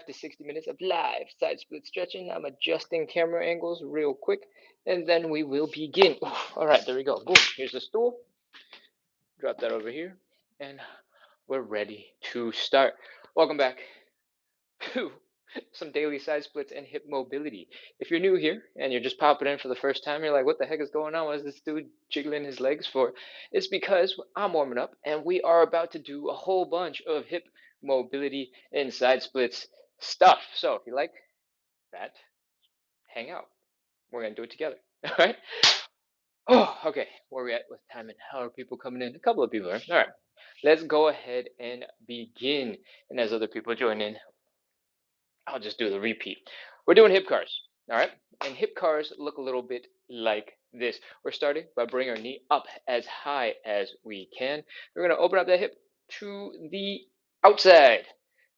back to 60 minutes of live side split stretching. I'm adjusting camera angles real quick, and then we will begin. All right, there we go. Boom, here's the stool. Drop that over here, and we're ready to start. Welcome back to some daily side splits and hip mobility. If you're new here and you're just popping in for the first time, you're like, what the heck is going on? What is this dude jiggling his legs for? It's because I'm warming up and we are about to do a whole bunch of hip mobility and side splits stuff. So if you like that, hang out. We're going to do it together. All right. Oh, okay. Where are we at with time and how are people coming in? A couple of people are. All right. Let's go ahead and begin. And as other people join in, I'll just do the repeat. We're doing hip cars, all right? And hip cars look a little bit like this. We're starting by bringing our knee up as high as we can. We're going to open up that hip to the outside.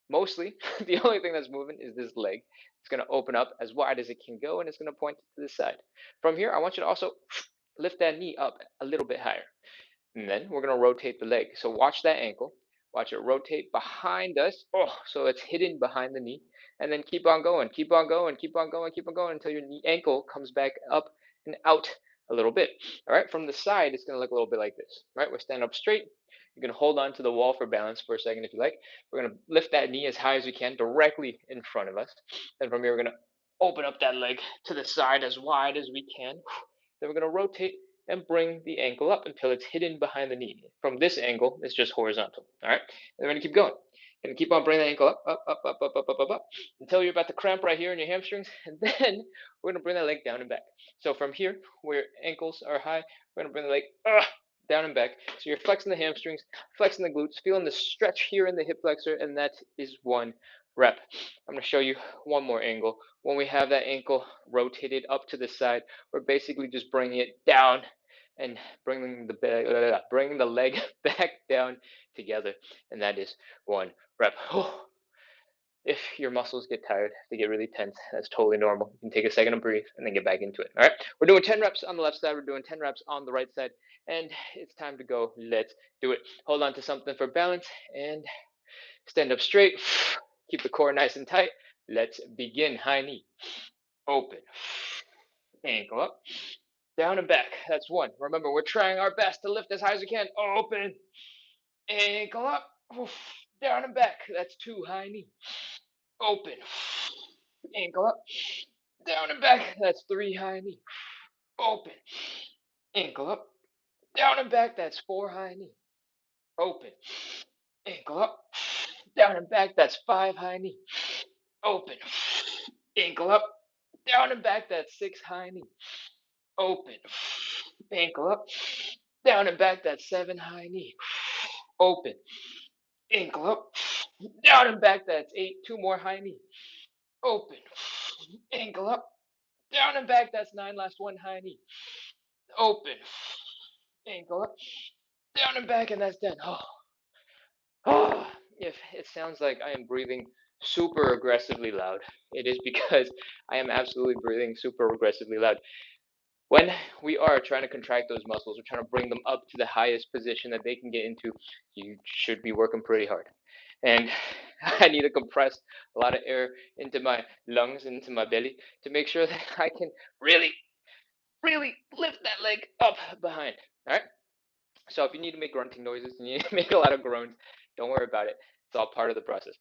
Mostly, the only thing that's moving is this leg. It's going to open up as wide as it can go, and it's going to point to the side. From here, I want you to also lift that knee up a little bit higher. And then we're going to rotate the leg. So watch that ankle. Watch it rotate behind us. Oh, so it's hidden behind the knee. And then keep on going, keep on going, keep on going, keep on going until your knee ankle comes back up and out a little bit. All right, from the side, it's going to look a little bit like this. All right, we're standing up straight. You can hold on to the wall for balance for a second if you like. We're going to lift that knee as high as we can directly in front of us. Then from here, we're going to open up that leg to the side as wide as we can. Then we're going to rotate and bring the ankle up until it's hidden behind the knee. From this angle, it's just horizontal. All right, and we're going to keep going. And keep on bringing the ankle up, up, up, up, up, up, up, up, up, until you're about to cramp right here in your hamstrings. And then we're going to bring that leg down and back. So from here, where ankles are high, we're going to bring the leg down and back. So you're flexing the hamstrings, flexing the glutes, feeling the stretch here in the hip flexor, and that is one rep. I'm going to show you one more angle. When we have that ankle rotated up to the side, we're basically just bringing it down and bringing the leg back down together, and that is one rep. If your muscles get tired, they get really tense, that's totally normal. You can take a second to breathe and then get back into it. All right, we're doing 10 reps on the left side, we're doing 10 reps on the right side, and it's time to go. Let's do it. Hold on to something for balance and stand up straight. Keep the core nice and tight. Let's begin. High knee, open, ankle up, down and back. That's one. Remember, we're trying our best to lift as high as we can. Open, ankle up, down and back. That's two. High knee, open, ankle up, down and back. That's three. High knee, open, ankle up, down and back. That's four. High knee, open, ankle up, down and back. That's five. High knee, open, ankle up, down and back. That's six. High knee, open, ankle up, down and back. That's seven. High knee, open, ankle up, down and back. That's eight. Two more. High knee, open, ankle up, down and back. That's nine. Last one. High knee, open, ankle up, down and back, and that's 10. If it sounds like I am breathing super aggressively loud, it is because I am absolutely breathing super aggressively loud. When we are trying to contract those muscles, we're trying to bring them up to the highest position that they can get into, you should be working pretty hard. And I need to compress a lot of air into my lungs, into my belly, to make sure that I can really, really lift that leg up behind. All right? So if you need to make grunting noises, you need to make a lot of groans, don't worry about it. It's all part of the process.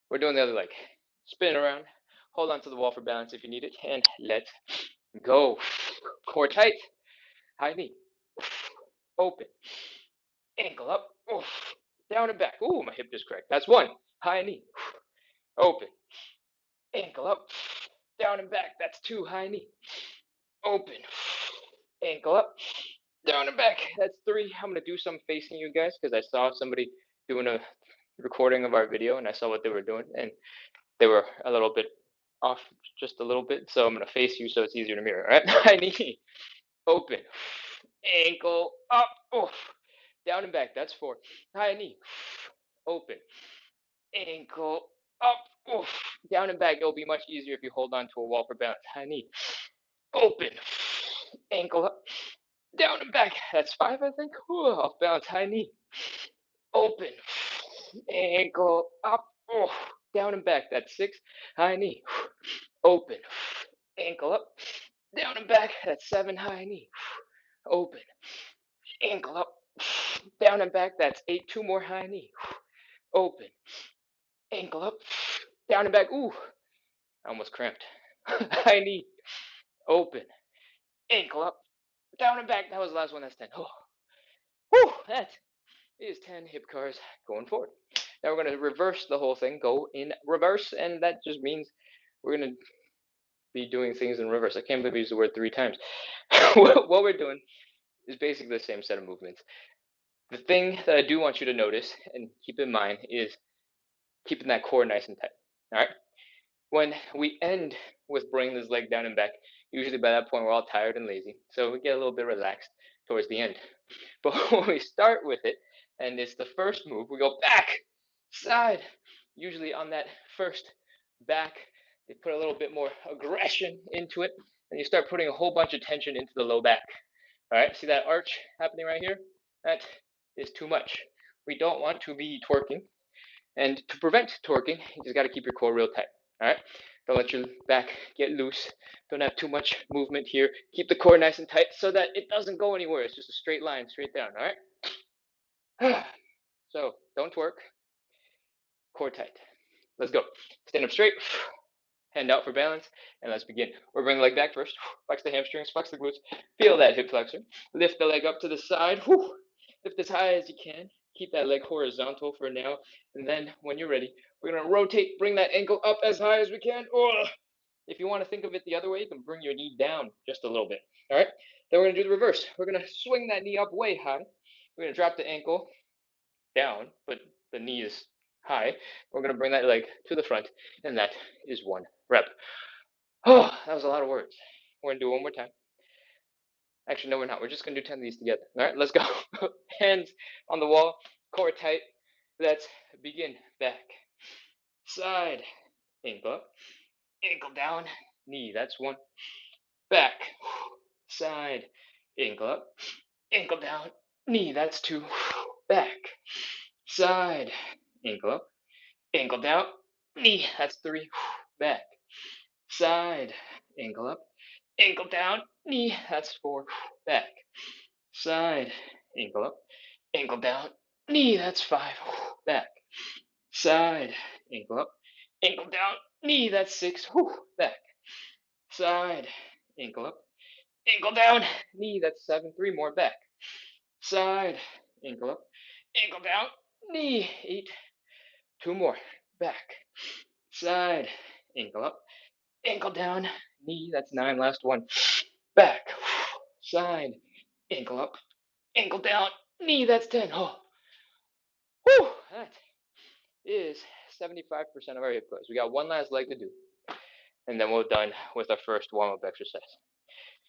We're doing the other leg. Spin around, hold on to the wall for balance if you need it, and let's go. Core tight, high knee, open, ankle up, down and back. Ooh, my hip just cracked. That's one. High knee, open, ankle up, down and back. That's two. High knee, open, ankle up, down and back. That's three. I'm going to do some facing you guys because I saw somebody doing a recording of our video and I saw what they were doing and they were a little bit off just a little bit. So I'm going to face you so it's easier to mirror. All right. High knee, open, ankle up, down and back. That's four. High knee, open, ankle up, down and back. It'll be much easier if you hold on to a wall for balance. High knee, open, ankle up, down and back. That's five, I think. Off balance. High knee, open, ankle up, down and back, that's 6, high knee, open, ankle up, down and back, that's 7, high knee, open, ankle up, down and back, that's 8, 2 more, high knee, open, ankle up, down and back, ooh, I almost cramped, high knee, open, ankle up, down and back, that was the last one, that's 10, oh, whew, that is 10 hip cars going forward. Now we're going to reverse the whole thing, go in reverse, and that just means we're going to be doing things in reverse. I can't believe I used the word 3 times. What we're doing is basically the same set of movements. The thing that I do want you to notice and keep in mind is keeping that core nice and tight. All right. When we end with bringing this leg down and back, usually by that point we're all tired and lazy, so we get a little bit relaxed towards the end. But when we start with it, and it's the first move, we go back, side. Usually on that first back, they put a little bit more aggression into it, and you start putting a whole bunch of tension into the low back. All right, see that arch happening right here? That is too much. We don't want to be twerking. And to prevent twerking, you just got to keep your core real tight. All right, don't let your back get loose. Don't have too much movement here. Keep the core nice and tight so that it doesn't go anywhere. It's just a straight line, straight down. All right. So don't twerk. Core tight. Let's go. Stand up straight. Hand out for balance, and let's begin. We're bringing the leg back first. Flex the hamstrings, flex the glutes. Feel that hip flexor. Lift the leg up to the side. Lift as high as you can. Keep that leg horizontal for now, and then when you're ready, we're gonna rotate. Bring that ankle up as high as we can. If you want to think of it the other way, you can bring your knee down just a little bit. All right. Then we're gonna do the reverse. We're gonna swing that knee up way high. We're gonna drop the ankle down, but the knee is high. We're gonna bring that leg to the front, and that is 1 rep. Oh, that was a lot of words. We're gonna do it one more time. Actually, no, we're not. We're just gonna do 10 of these together. All right, let's go. Hands on the wall, core tight. Let's begin. Back, side, ankle up, ankle down, knee. That's 1. Back, side, ankle up, ankle down, knee. That's 2. Back, side, ankle up, ankle down, knee. That's 3. Back, side, ankle up, ankle down, knee. That's 4. Back, side, ankle up, ankle down, knee. That's 5. Back, side, ankle up, ankle down, knee. That's 6. Back, side, ankle up, ankle down, knee. That's 7. 3 more. Back, side, ankle up, ankle down, knee. 8. 2 more. Back, side, ankle up, ankle down, knee. That's 9. Last one. Back, side, ankle up, ankle down, knee. That's 10. Oh, whew, that is 75% of our hip close. We got one last leg to do, and then we're done with our first warm-up exercise.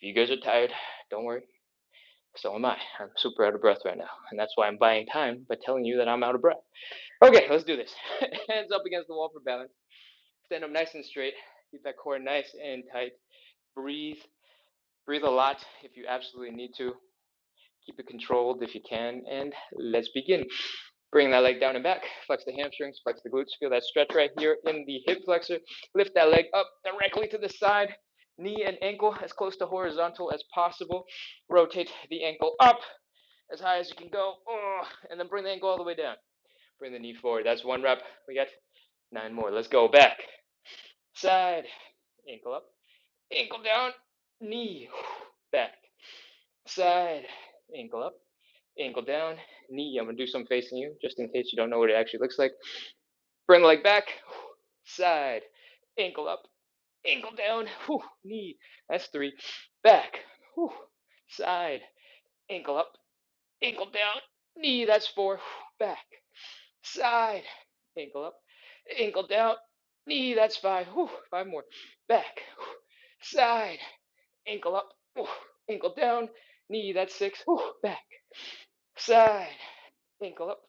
If you guys are tired, don't worry. So am I. I'm super out of breath right now, and that's why I'm buying time by telling you that I'm out of breath. Okay, let's do this. Hands up against the wall for balance. Stand up nice and straight. Keep that core nice and tight. Breathe. Breathe a lot if you absolutely need to. Keep it controlled if you can, and let's begin. Bring that leg down and back. Flex the hamstrings, flex the glutes. Feel that stretch right here in the hip flexor. Lift that leg up directly to the side. Knee and ankle as close to horizontal as possible. Rotate the ankle up as high as you can go. And then bring the ankle all the way down. Bring the knee forward. That's 1 rep. We got 9 more. Let's go. Back, side, ankle up, ankle down, knee, back, side, ankle up, ankle down, knee. I'm going to do some facing you just in case you don't know what it actually looks like. Bring the leg back, side, ankle up, ankle down, knee. That's 3. Back, side, ankle up, ankle down, knee. That's 4. Back, side, ankle up, ankle down, knee. That's 5. 5 more. Back, side, ankle up, ankle down, knee. That's 6. Back, side, ankle up,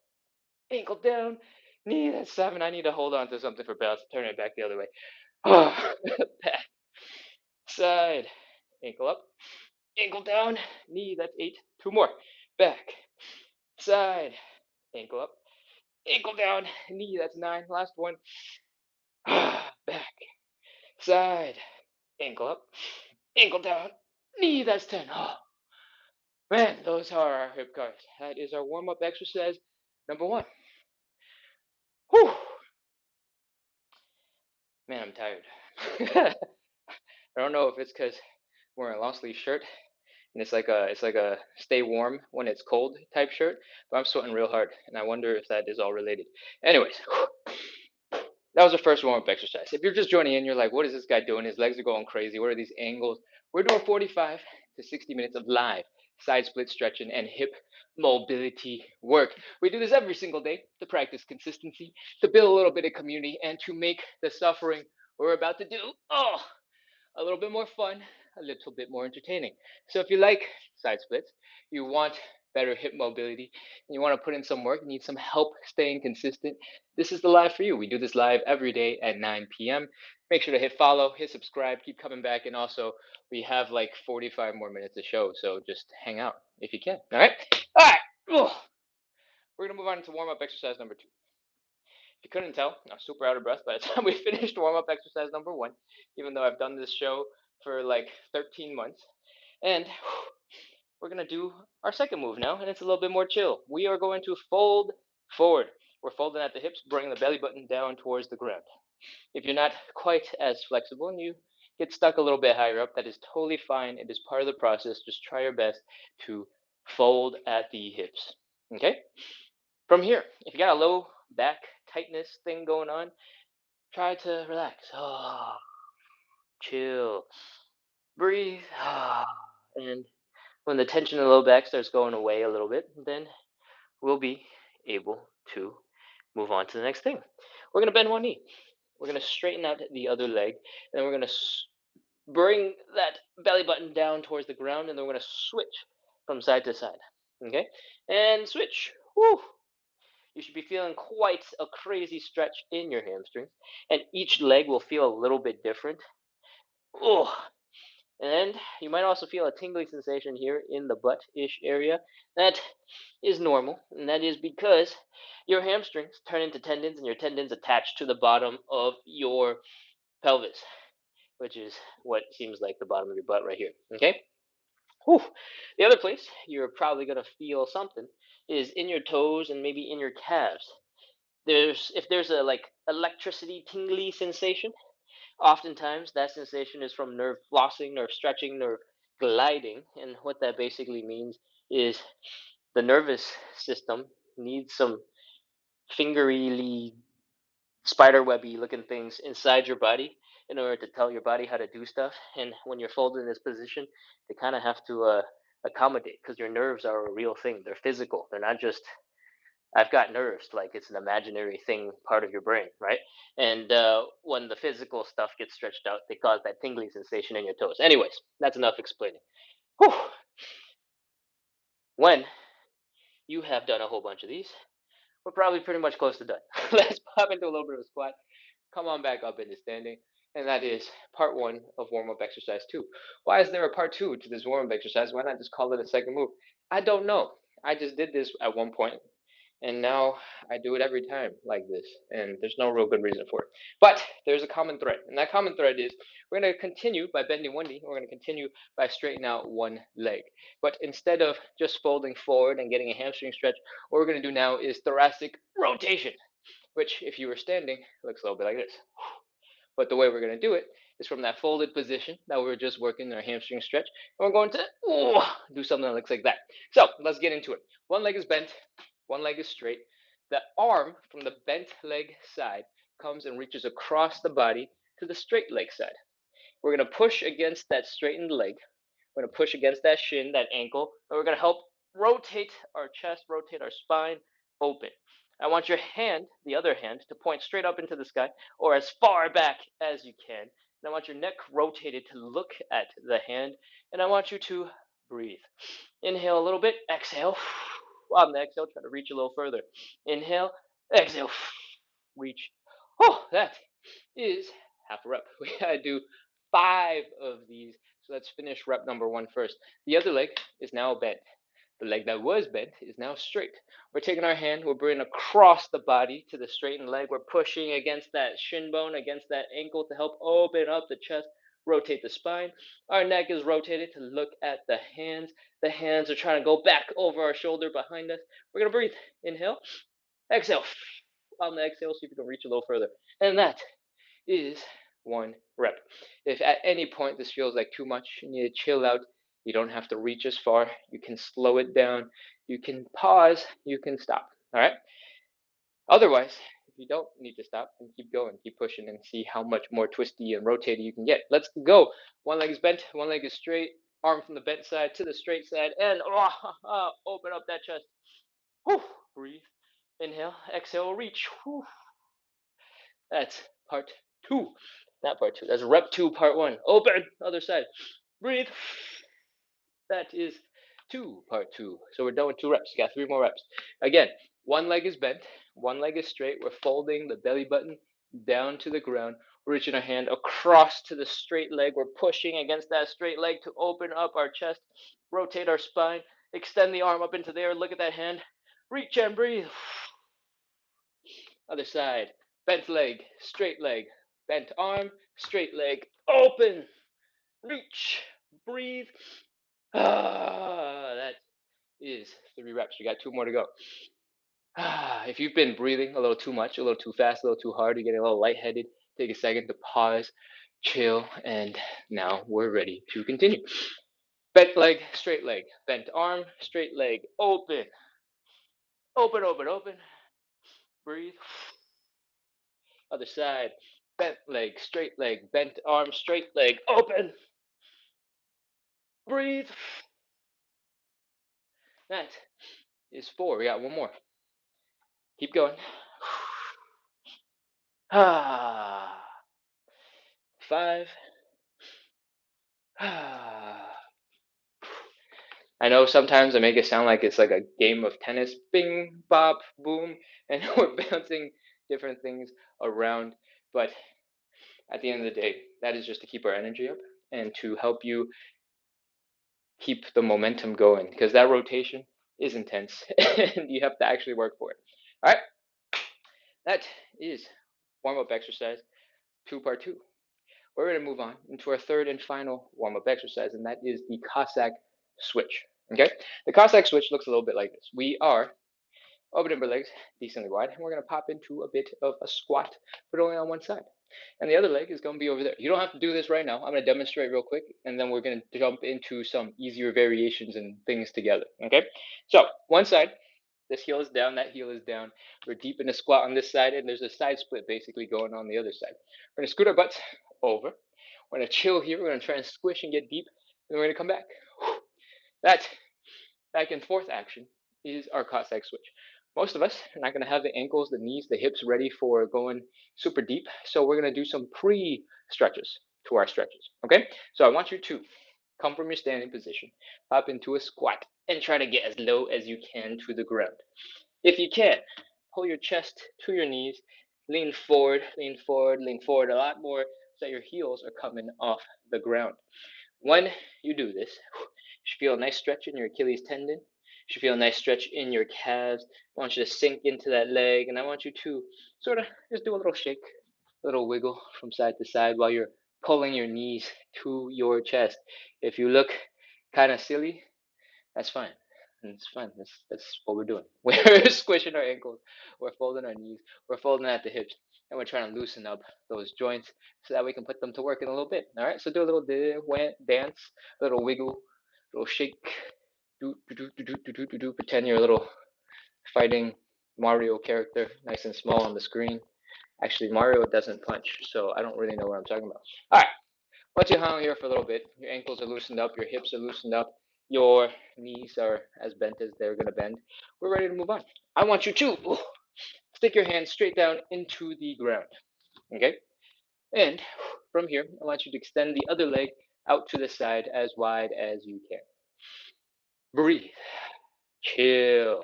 ankle down, knee. That's 7. I need to hold on to something for balance. Turn it back the other way. Back, side, ankle up, ankle down, knee. That's 8. 2 more. Back, side, ankle up, ankle down, knee. That's 9. Last one. Back, side, ankle up, ankle down, knee, that's 10. Oh, man, those are our hip cards. That is our warm-up exercise number one. Whew, man, I'm tired. I don't know if it's because I'm wearing a long sleeve shirt and it's like a stay warm when it's cold type shirt, but I'm sweating real hard, and I wonder if that is all related. Anyways, that was the first warm-up exercise. If you're just joining in, you're like, what is this guy doing? His legs are going crazy. What are these angles? We're doing 45 to 60 minutes of live side split stretching and hip mobility work. We do this every single day to practice consistency, to build a little bit of community, and to make the suffering we're about to do a little bit more fun, a little bit more entertaining. So if you like side splits, you want better hip mobility, and you want to put in some work, you need some help staying consistent, this is the live for you. We do this live every day at 9 p.m. Make sure to hit follow, hit subscribe, keep coming back, and also we have like 45 more minutes of show, so just hang out if you can. All right? All right. Ugh. We're going to move on to warm up exercise number two. If you couldn't tell, I'm super out of breath by the time we finished warm up exercise number one, even though I've done this show for like 13 months. And we're going to do our second move now, and it's a little bit more chill. We are going to fold forward. We're folding at the hips, bringing the belly button down towards the ground. If you're not quite as flexible and you get stuck a little bit higher up, that is totally fine. It is part of the process. Just try your best to fold at the hips. Okay? From here, if you got a low back tightness thing going on, try to relax. Chill. Breathe. And when the tension in the low back starts going away a little bit, then we'll be able to move on to the next thing. We're going to bend one knee. We're going to straighten out the other leg, and then we're going to bring that belly button down towards the ground, and then we're going to switch from side to side. Okay? And switch. Woo! You should be feeling quite a crazy stretch in your hamstrings, and each leg will feel a little bit different. Oh, and you might also feel a tingling sensation here in the butt-ish area. That is normal, and that is because your hamstrings turn into tendons, and your tendons attach to the bottom of your pelvis, which is what seems like the bottom of your butt right here. Okay? Whew. The other place you're probably going to feel something is in your toes and maybe in your calves. If there's a like electricity tingly sensation, oftentimes that sensation is from nerve flossing, nerve stretching, nerve gliding, and what that basically means is the nervous system needs some fingery spiderwebby looking things inside your body in order to tell your body how to do stuff. And when you're folded in this position, they kind of have to accommodate, because your nerves are a real thing. They're physical. They're not just I've got nerves, like it's an imaginary thing, part of your brain, right? And when the physical stuff gets stretched out, they cause that tingling sensation in your toes. Anyways, that's enough explaining. Whew. When you have done a whole bunch of these, we're probably pretty much close to done. Let's pop into a little bit of a squat. Come on back up into standing. And that is part one of warm up exercise two. Why is there a part two to this warm up exercise? Why not just call it a second move? I don't know. I just did this at one point, and now I do it every time like this, and there's no real good reason for it. But there's a common thread, and that common thread is we're going to continue by bending one knee. We're going to continue by straightening out one leg. But instead of just folding forward and getting a hamstring stretch, what we're going to do now is thoracic rotation, which, if you were standing, looks a little bit like this. But the way we're going to do it is from that folded position that we were just working in our hamstring stretch. And we're going to do something that looks like that. So let's get into it. One leg is bent, one leg is straight. The arm from the bent leg side comes and reaches across the body to the straight leg side. We're going to push against that straightened leg. We're going to push against that shin, that ankle, and we're going to help rotate our chest, rotate our spine open. I want your hand, the other hand, to point straight up into the sky or as far back as you can. And I want your neck rotated to look at the hand, and I want you to breathe. Inhale a little bit, exhale. On the exhale, try to reach a little further. Inhale, exhale, reach. Oh, that is half a rep. We gotta do 5 of these. So let's finish rep number 1 first. The other leg is now bent. The leg that was bent is now straight. We're taking our hand, we're bringing across the body to the straightened leg. We're pushing against that shin bone, against that ankle to help open up the chest, rotate the spine. Our neck is rotated to look at the hands. The hands are trying to go back over our shoulder behind us. We're going to breathe. Inhale, exhale. On the exhale, see if you can reach a little further. And that is 1 rep. If at any point this feels like too much, you need to chill out. You don't have to reach as far. You can slow it down. You can pause. You can stop. All right. Otherwise, if you don't need to stop, then keep going, keep pushing, and see how much more twisty and rotated you can get. Let's go. One leg is bent, one leg is straight. Arm from the bent side to the straight side, and open up that chest. Whew, breathe. Inhale, exhale, reach. Whew. That's part two. Not part two. That's rep two, part one. Open, other side. Breathe. That is part two. So we're done with 2 reps. You got 3 more reps. Again, one leg is bent, one leg is straight. We're folding the belly button down to the ground. We're reaching our hand across to the straight leg. We're pushing against that straight leg to open up our chest, rotate our spine, extend the arm up into there. Look at that hand. Reach and breathe. Other side. Bent leg, straight leg, bent arm, straight leg. Open. Reach. Breathe. That is 3 reps. You got 2 more to go. If you've been breathing a little too much, a little too fast, a little too hard, you're getting a little lightheaded, take a second to pause, chill, and now we're ready to continue. Bent leg, straight leg, bent arm, straight leg, open, open, open, open, breathe. Other side, bent leg, straight leg, bent arm, straight leg, open, breathe. That is 4. We got 1 more. Keep going. 5. I know sometimes I make it sound like it's like a game of tennis, bing, bop, boom, and we're bouncing different things around. But at the end of the day, that is just to keep our energy up and to help you keep the momentum going, because that rotation is intense and you have to actually work for it. All right, that is warm-up exercise 2, part 2. We're going to move on into our third and final warm-up exercise, and that is the Cossack switch. Okay, the Cossack switch looks a little bit like this. We are opening our legs decently wide, and we're going to pop into a bit of a squat, but only on one side. And the other leg is going to be over there. You don't have to do this right now. I'm going to demonstrate real quick, and then we're going to jump into some easier variations and things together. Okay, so one side, this heel is down, that heel is down. We're deep in a squat on this side, and there's a side split basically going on the other side. We're going to scoot our butts over. We're going to chill here. We're going to try and squish and get deep, and we're going to come back. That back and forth action is our Cossack switch. Most of us are not going to have the ankles, the knees, the hips ready for going super deep, so we're going to do some pre-stretches to our stretches. Okay, so I want you to come from your standing position, hop into a squat, and try to get as low as you can to the ground. If you can, pull your chest to your knees, lean forward, lean forward, lean forward a lot more so that your heels are coming off the ground. When you do this, you should feel a nice stretch in your Achilles tendon. You should feel a nice stretch in your calves. I want you to sink into that leg, and I want you to sort of just do a little shake, a little wiggle from side to side while you're pulling your knees to your chest. If you look kind of silly, that's fine. It's fine. That's what we're doing. We're squishing our ankles. We're folding our knees. We're folding at the hips, and we're trying to loosen up those joints so that we can put them to work in a little bit. All right. So do a little dance, a little wiggle, a little shake. Do. Pretend you're a little fighting Mario character, nice and small on the screen. Actually, Mario doesn't punch, so I don't really know what I'm talking about. All right. Once you hang here for a little bit, your ankles are loosened up, your hips are loosened up, your knees are as bent as they're going to bend. We're ready to move on. I want you to stick your hands straight down into the ground. Okay? And from here, I want you to extend the other leg out to the side as wide as you can. Breathe. Chill.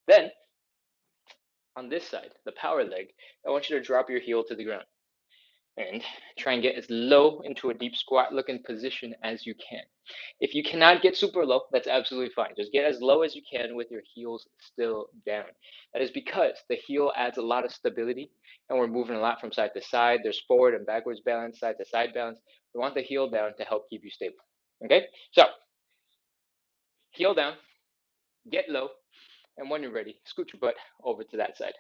Then, on this side, the power leg, I want you to drop your heel to the ground. And try and get as low into a deep squat looking position as you can. If you cannot get super low, that's absolutely fine. Just get as low as you can with your heels still down. That is because the heel adds a lot of stability and we're moving a lot from side to side. There's forward and backwards balance, side to side balance. We want the heel down to help keep you stable. Okay, so heel down, get low, and when you're ready, scoot your butt over to that side.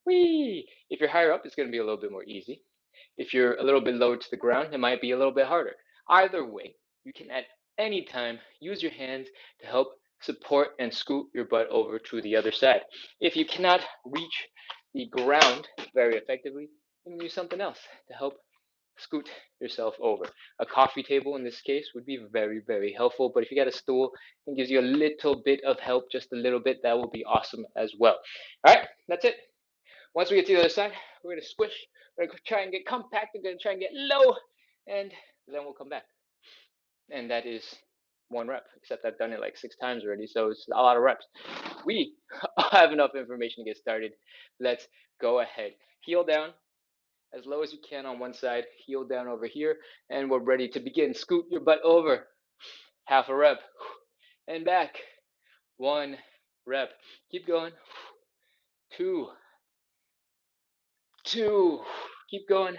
Whee! If you're higher up, it's going to be a little bit more easy. If you're a little bit lower to the ground, it might be a little bit harder. Either way, you can at any time use your hands to help support and scoot your butt over to the other side. If you cannot reach the ground very effectively, you can use something else to help scoot yourself over. A coffee table in this case would be very, very helpful, but if you got a stool and gives you a little bit of help, just a little bit, that will be awesome as well. All right, that's it. Once we get to the other side, we're gonna squish, we're gonna try and get compact, we're gonna try and get low, and then we'll come back. And that is one rep, except I've done it like 6 times already, so it's a lot of reps. We have enough information to get started. Let's go ahead. Heel down as low as you can on one side, heel down over here, and we're ready to begin. Scoot your butt over. Half a rep. And back. 1 rep. Keep going. 2. 2. Keep going.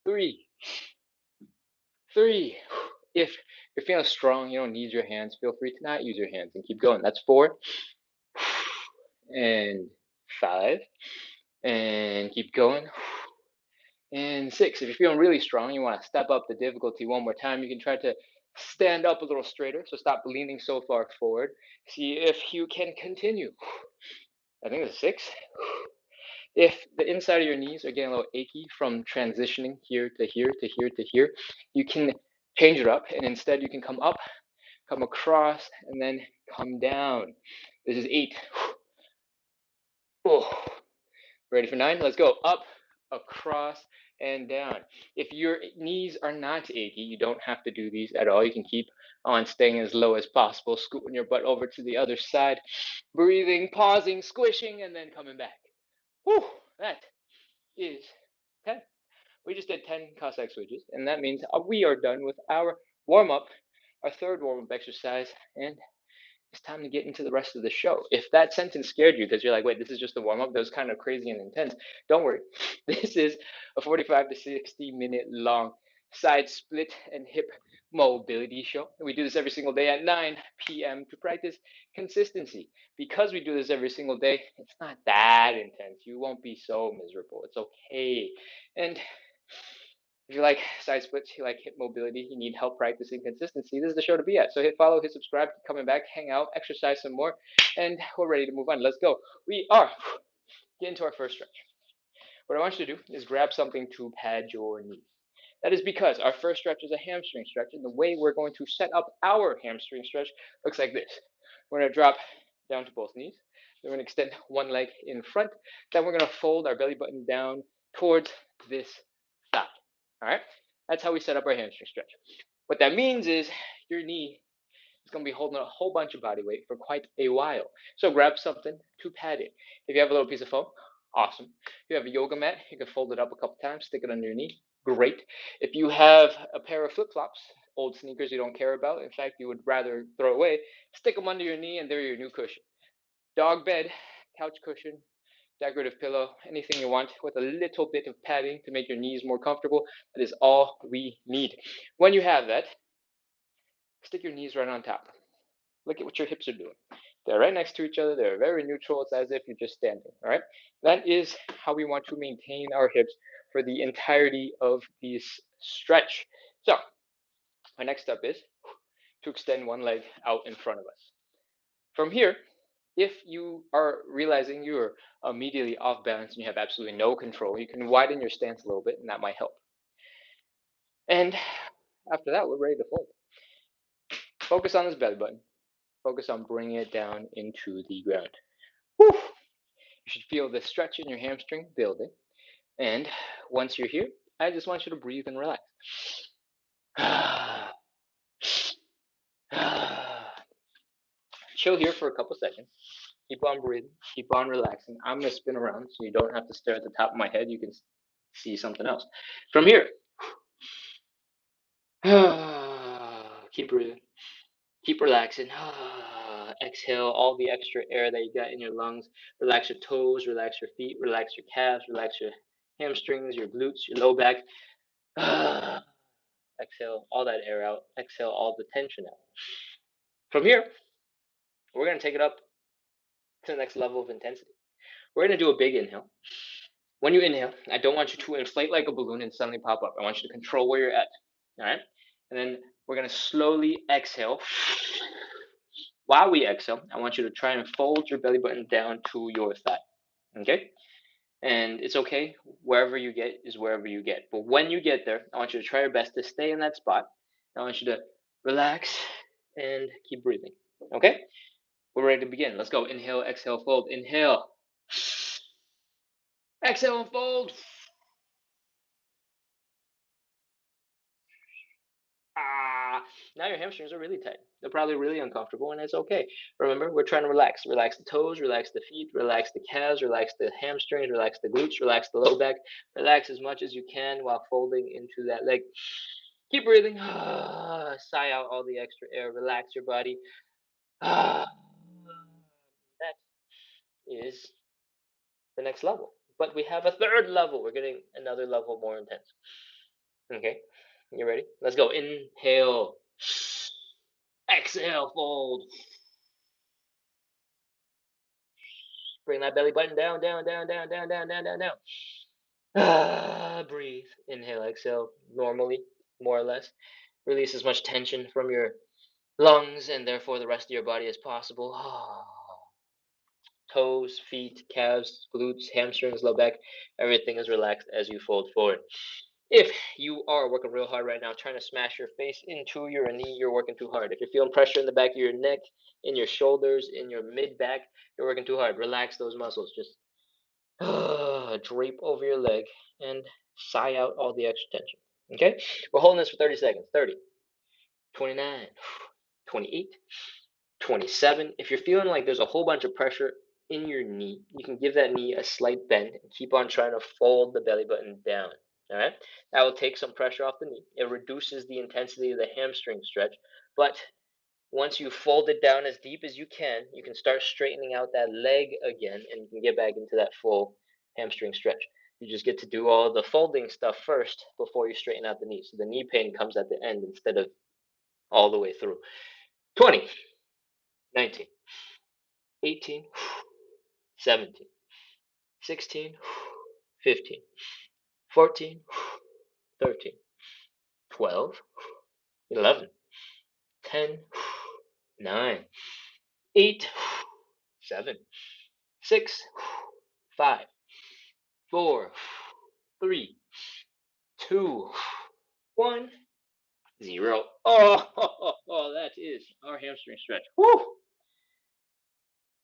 3. 3. If you're feeling strong, you don't need your hands, feel free to not use your hands and keep going. That's 4. And 5. And keep going. And 6. If you're feeling really strong, you want to step up the difficulty one more time. You can try to stand up a little straighter. So stop leaning so far forward. See if you can continue. I think it's 6. If the inside of your knees are getting a little achy from transitioning here to here to here to here, you can change it up. And instead, you can come up, come across, and then come down. This is 8. Oh. Ready for 9? Let's go. Up, across, and down. If your knees are not achy, you don't have to do these at all. You can keep on staying as low as possible, scooting your butt over to the other side, breathing, pausing, squishing, and then coming back. Whew, that is 10. We just did 10 Cossack switches, and that means we are done with our warm-up, our third warm-up exercise, and it's time to get into the rest of the show. If that sentence scared you because you're like, wait, this is just a warm up, that was kind of crazy and intense, don't worry. This is a 45 to 60-minute long side split and hip mobility show. We do this every single day at 9 p.m. to practice consistency. Because we do this every single day, it's not that intense. You won't be so miserable. It's okay. And if you like side splits, you like hip mobility, you need help practicing consistency, this is the show to be at. So hit follow, hit subscribe, keep coming back, hang out, exercise some more, and we're ready to move on. Let's go. We are getting to our first stretch. What I want you to do is grab something to pad your knees. That is because our first stretch is a hamstring stretch, and the way we're going to set up our hamstring stretch looks like this. We're going to drop down to both knees. Then we're going to extend one leg in front. Then we're going to fold our belly button down towards this thigh. All right? That's how we set up our hamstring stretch. What that means is your knee is going to be holding a whole bunch of body weight for quite a while. So grab something to pad it. If you have a little piece of foam, awesome. If you have a yoga mat, you can fold it up a couple times, stick it under your knee. Great. If you have a pair of flip-flops, old sneakers you don't care about, in fact, you would rather throw away, stick them under your knee and they're your new cushion. Dog bed, couch cushion, decorative pillow, anything you want with a little bit of padding to make your knees more comfortable. That is all we need. When you have that, stick your knees right on top. Look at what your hips are doing. They're right next to each other. They're very neutral. It's as if you're just standing. All right. That is how we want to maintain our hips for the entirety of this stretch. So my next step is to extend one leg out in front of us. From here, if you are realizing you're immediately off balance and you have absolutely no control, you can widen your stance a little bit, and that might help. And after that, we're ready to fold. Focus on this belly button. Focus on bringing it down into the ground. Whew. You should feel the stretch in your hamstring building. And once you're here, I just want you to breathe and relax. Chill here for a couple seconds. Keep on breathing. Keep on relaxing. I'm going to spin around so you don't have to stare at the top of my head. You can see something else. From here, Keep breathing. Keep relaxing. Exhale all the extra air that you got in your lungs. Relax your toes, relax your feet, relax your calves, relax your hamstrings, your glutes, your low back. Exhale all that air out. Exhale all the tension out. From here, we're going to take it up to the next level of intensity. We're going to do a big inhale. When you inhale, I don't want you to inflate like a balloon and suddenly pop up. I want you to control where you're at. All right? And then we're going to slowly exhale. While we exhale, I want you to try and fold your belly button down to your thigh. Okay? And it's okay. Wherever you get is wherever you get. But when you get there, I want you to try your best to stay in that spot. I want you to relax and keep breathing. Okay? We're ready to begin. Let's go. Inhale, exhale, fold. Inhale. Exhale and fold. Now your hamstrings are really tight. They're probably really uncomfortable, and it's okay. Remember, we're trying to relax. Relax the toes, relax the feet, relax the calves, relax the hamstrings, relax the glutes, relax the low back. Relax as much as you can while folding into that leg. Keep breathing. Sigh out all the extra air. Relax your body. That is the next level. But we have a third level. We're getting another level more intense. Okay, you ready? Let's go. Inhale. Exhale, fold. Bring that belly button down, down, down, down, down, down, down, down, down. Breathe. Inhale, exhale normally, more or less. Release as much tension from your lungs and therefore the rest of your body as possible. Toes, feet, calves, glutes, hamstrings, low back, everything is relaxed as you fold forward. If you are working real hard right now, trying to smash your face into your knee, you're working too hard. If you're feeling pressure in the back of your neck, in your shoulders, in your mid back, you're working too hard. Relax those muscles. Just drape over your leg and sigh out all the extra tension. Okay? We're holding this for 30 seconds. 30, 29, 28, 27. If you're feeling like there's a whole bunch of pressure in your knee, you can give that knee a slight bend and keep on trying to fold the belly button down. All right, that will take some pressure off the knee. It reduces the intensity of the hamstring stretch, but once you fold it down as deep as you can start straightening out that leg again, and you can get back into that full hamstring stretch. You just get to do all the folding stuff first before you straighten out the knee. So the knee pain comes at the end instead of all the way through. 20, 19, 18, 17, 16, 15, 14, 13, 12, 11, 10, 9, 8, 7, 6, 5, 4, 3, 2, 1, 0. Oh, that is our hamstring stretch. Woo!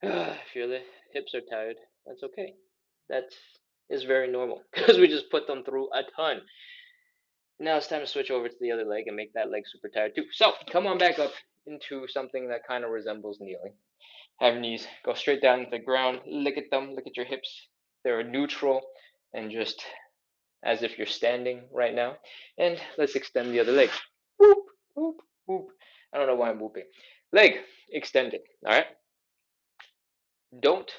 If your hips are tired, that's okay. That is very normal because we just put them through a ton. Now it's time to switch over to the other leg and make that leg super tired too. So come on back up into something that kind of resembles kneeling. Have your knees go straight down to the ground. Look at them. Look at your hips. They're neutral and just as if you're standing right now. And let's extend the other leg. Whoop, whoop, whoop. I don't know why I'm whooping. Leg extended. All right. Don't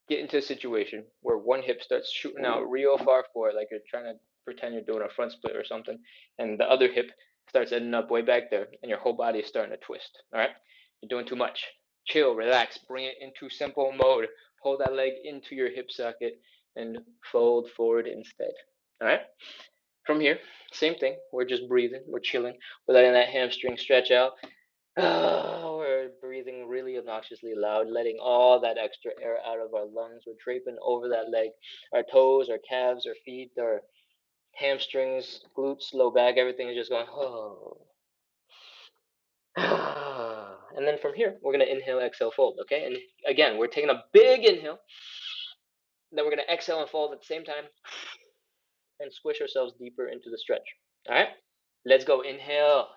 get into a situation where one hip starts shooting out real far forward, like you're trying to pretend you're doing a front split or something, and the other hip starts ending up way back there, and your whole body is starting to twist. All right. You're doing too much. Chill, relax, bring it into simple mode. Pull that leg into your hip socket and fold forward instead. All right. From here, same thing. We're just breathing. We're chilling. We're letting that hamstring stretch out. We're breathing really obnoxiously loud, letting all that extra air out of our lungs. We're draping over that leg. Our toes, our calves, our feet, our hamstrings, glutes, low back, everything is just going, oh. And then from here, we're going to inhale, exhale, fold, okay? And again, we're taking a big inhale. Then we're going to exhale and fold at the same time and squish ourselves deeper into the stretch. All right? Let's go. Inhale.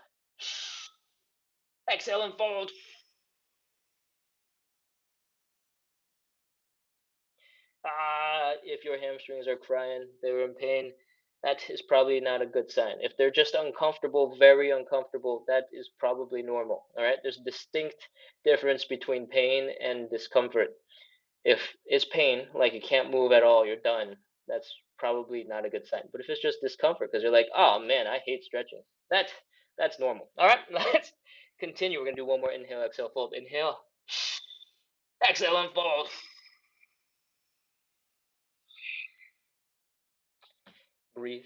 Exhale and fold. If your hamstrings are crying, they're in pain, that is probably not a good sign. If they're just uncomfortable, very uncomfortable, that is probably normal. All right, there's a distinct difference between pain and discomfort. If it's pain, like you can't move at all, you're done, that's probably not a good sign. But if it's just discomfort because you're like, oh man, I hate stretching, that's normal. All right, let's continue. We're gonna do one more inhale, exhale, fold. Inhale, exhale, and fold. Breathe,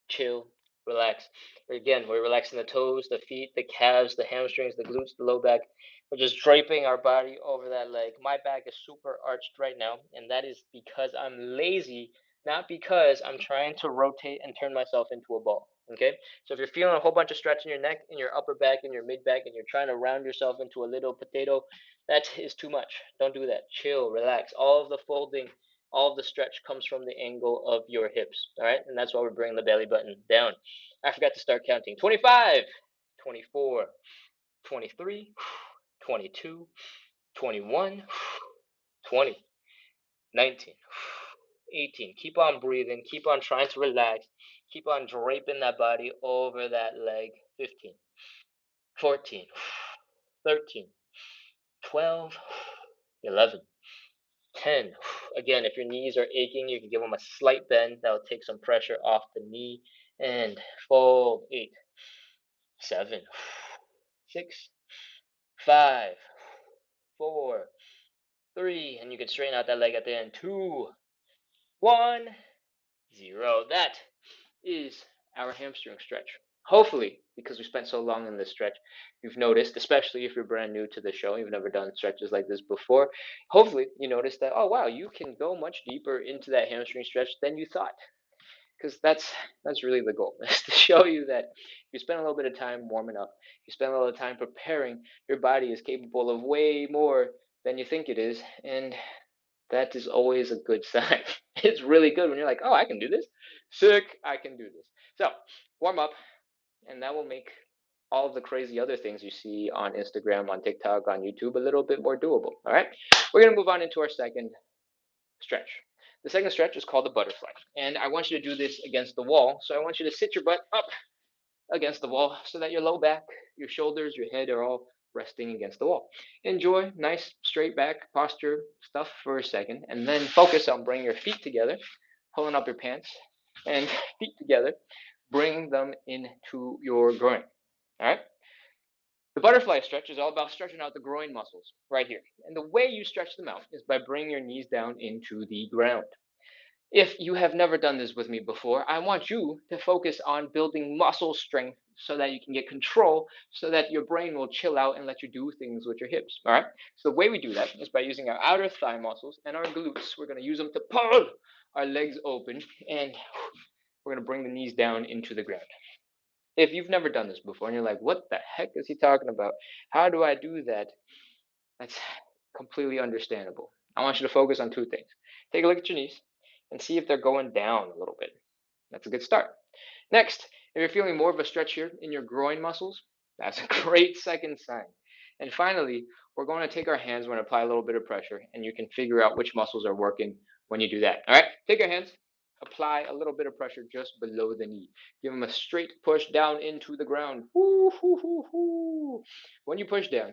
chill, relax. Again, we're relaxing the toes, the feet, the calves, the hamstrings, the glutes, the low back. We're just draping our body over that leg. My back is super arched right now, and that is because I'm lazy, not because I'm trying to rotate and turn myself into a ball. Okay? So if you're feeling a whole bunch of stretch in your neck, in your upper back, in your mid back, and you're trying to round yourself into a little potato, that is too much. Don't do that. Chill, relax. All of the folding, all of the stretch comes from the angle of your hips. All right, and that's why we're bringing the belly button down. I forgot to start counting. 25, 24, 23, 22, 21, 20, 19, 18. Keep on breathing. Keep on trying to relax. Keep on draping that body over that leg. 15, 14, 13, 12, 11, 10. Again, if your knees are aching, you can give them a slight bend. That'll take some pressure off the knee. And fold. 8, 7, 6, 5, 4, 3. And you can straighten out that leg at the end. 2, 1, 0. That is our hamstring stretch. Hopefully, because we spent so long in this stretch, you've noticed, especially if you're brand new to the show, you've never done stretches like this before, hopefully you noticed that, oh wow, you can go much deeper into that hamstring stretch than you thought. Because that's really the goal, is to show you that if you spend a little bit of time warming up, you spend a little time preparing, your body is capable of way more than you think it is, and that is always a good sign. It's really good when you're like, oh, I can do this. Sick, I can do this. So warm up, and that will make all of the crazy other things you see on Instagram, on TikTok, on YouTube a little bit more doable. All right, we're gonna move on into our second stretch. The second stretch is called the butterfly, and I want you to do this against the wall. So I want you to sit your butt up against the wall so that your low back, your shoulders, your head are all resting against the wall. Enjoy nice straight back posture stuff for a second, and then focus on bringing your feet together, pulling up your pants, and feet together, bring them into your groin. All right? The butterfly stretch is all about stretching out the groin muscles right here. And the way you stretch them out is by bringing your knees down into the ground. If you have never done this with me before, I want you to focus on building muscle strength so that you can get control, so that your brain will chill out and let you do things with your hips. All right. So the way we do that is by using our outer thigh muscles and our glutes. We're going to use them to pull our legs open, and we're going to bring the knees down into the ground. If you've never done this before and you're like, what the heck is he talking about? How do I do that? That's completely understandable. I want you to focus on two things. Take a look at your knees and see if they're going down a little bit. That's a good start. Next, if you're feeling more of a stretch here in your groin muscles, that's a great second sign. And finally, we're going to take our hands, we're going to apply a little bit of pressure, and you can figure out which muscles are working when you do that. All right, take your hands, apply a little bit of pressure just below the knee. Give them a straight push down into the ground. Woo, woo, woo, woo. When you push down,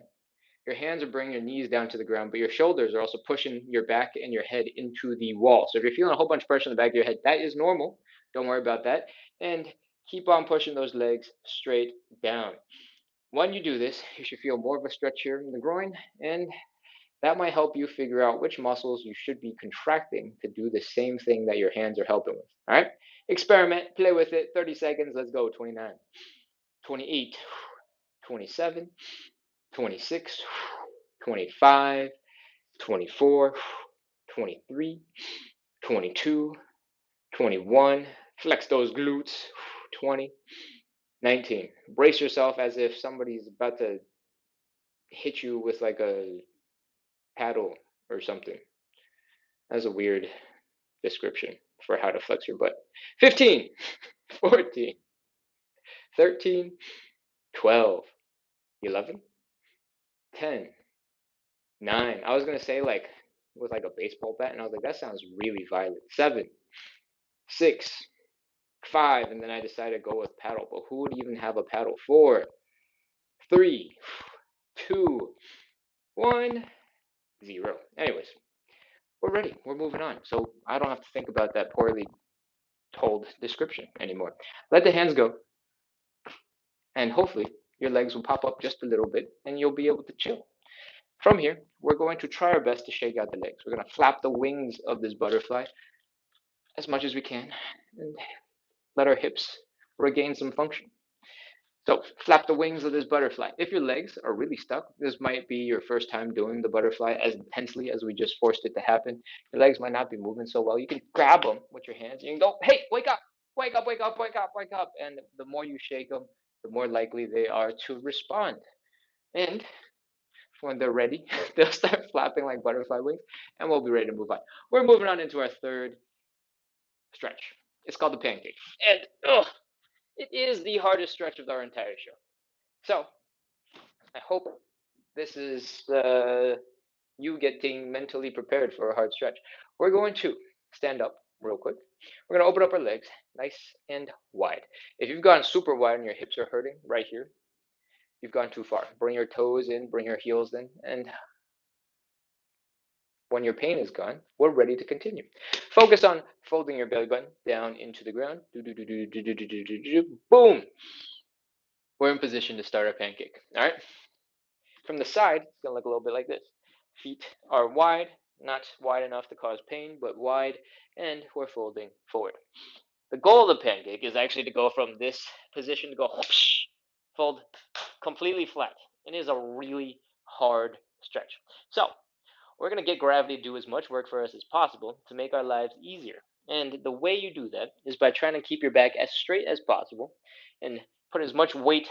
your hands are bringing your knees down to the ground, but your shoulders are also pushing your back and your head into the wall. So if you're feeling a whole bunch of pressure in the back of your head, that is normal. Don't worry about that. And keep on pushing those legs straight down. When you do this, you should feel more of a stretch here in the groin, and that might help you figure out which muscles you should be contracting to do the same thing that your hands are helping with. All right? Experiment, play with it. 30 seconds. Let's go. 29, 28, 27, 26, 25, 24, 23, 22, 21. Flex those glutes. 20, 19. Brace yourself as if somebody's about to hit you with like a paddle or something. That's a weird description for how to flex your butt. 15, 14, 13, 12, 11, 10, 9. I was going to say like with like a baseball bat, and I was like, that sounds really violent. 7, 6, 5, and then I decided to go with paddle. But who would even have a paddle? 4, 3, 2, 1, 0. Anyways, we're ready. We're moving on. So I don't have to think about that poorly told description anymore. Let the hands go, and hopefully your legs will pop up just a little bit, and you'll be able to chill. From here, we're going to try our best to shake out the legs. We're going to flap the wings of this butterfly as much as we can and let our hips regain some function. So flap the wings of this butterfly. If your legs are really stuck, this might be your first time doing the butterfly as intensely as we just forced it to happen. Your legs might not be moving so well. You can grab them with your hands. You can go, hey, wake up, wake up, wake up, wake up, wake up. And the more you shake them, the more likely they are to respond. And when they're ready, they'll start flapping like butterfly wings, and we'll be ready to move on. We're moving on into our third stretch. It's called the pancake. And it is the hardest stretch of our entire show. So I hope this is you getting mentally prepared for a hard stretch. We're going to stand up real quick. We're going to open up our legs nice and wide. If you've gone super wide and your hips are hurting right here, you've gone too far. Bring your toes in, bring your heels in, and when your pain is gone, we're ready to continue. Focus on folding your belly button down into the ground. Boom! We're in position to start our pancake. All right? From the side, it's going to look a little bit like this. Feet are wide, not wide enough to cause pain, but wide, and we're folding forward. The goal of the pancake is actually to go from this position to go whoosh, fold completely flat. It is a really hard stretch. So we're going to get gravity to do as much work for us as possible to make our lives easier. And the way you do that is by trying to keep your back as straight as possible and put as much weight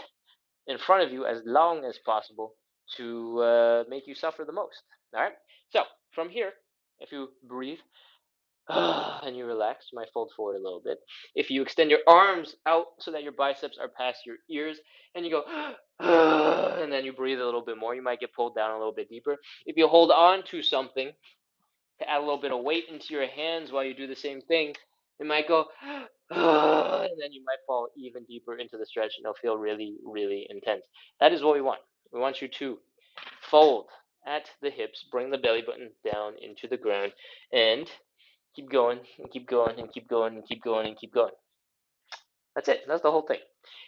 in front of you as long as possible to make you suffer the most. All right. So from here, if you breathe and you relax, you might fold forward a little bit. If you extend your arms out so that your biceps are past your ears and you go, and then you breathe a little bit more, you might get pulled down a little bit deeper. If you hold on to something to add a little bit of weight into your hands while you do the same thing, it might go, and then you might fall even deeper into the stretch and it'll feel really, really intense. That is what we want. We want you to fold at the hips, bring the belly button down into the ground, and keep going, and keep going, and keep going, and keep going, and keep going. That's it. That's the whole thing.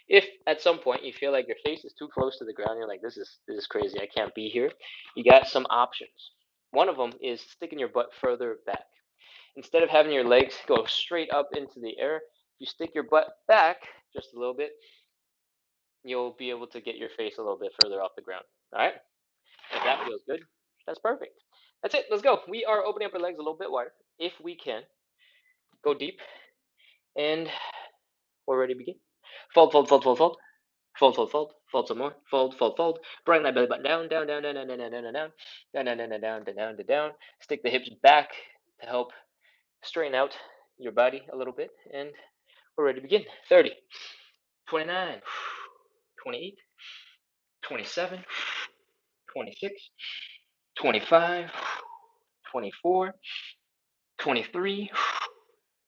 If at some point you feel like your face is too close to the ground, you're like, this is crazy. I can't be here. You got some options. One of them is sticking your butt further back. Instead of having your legs go straight up into the air, you stick your butt back just a little bit. You'll be able to get your face a little bit further off the ground. All right? If that feels good, that's perfect. That's it. Let's go. We are opening up our legs a little bit wider. If we can, go deep, and we're ready to begin. Fold, fold, fold, fold, fold. Fold, fold, fold, fold some more. Fold, fold, fold. Bring that belly button down, down, down, down, down, down, down, down, down, down, down, down, down, down, down, down. Stick the hips back to help straighten out your body a little bit, and we're ready to begin. 30, 29, 28, 27, 26, 25, 24, 23,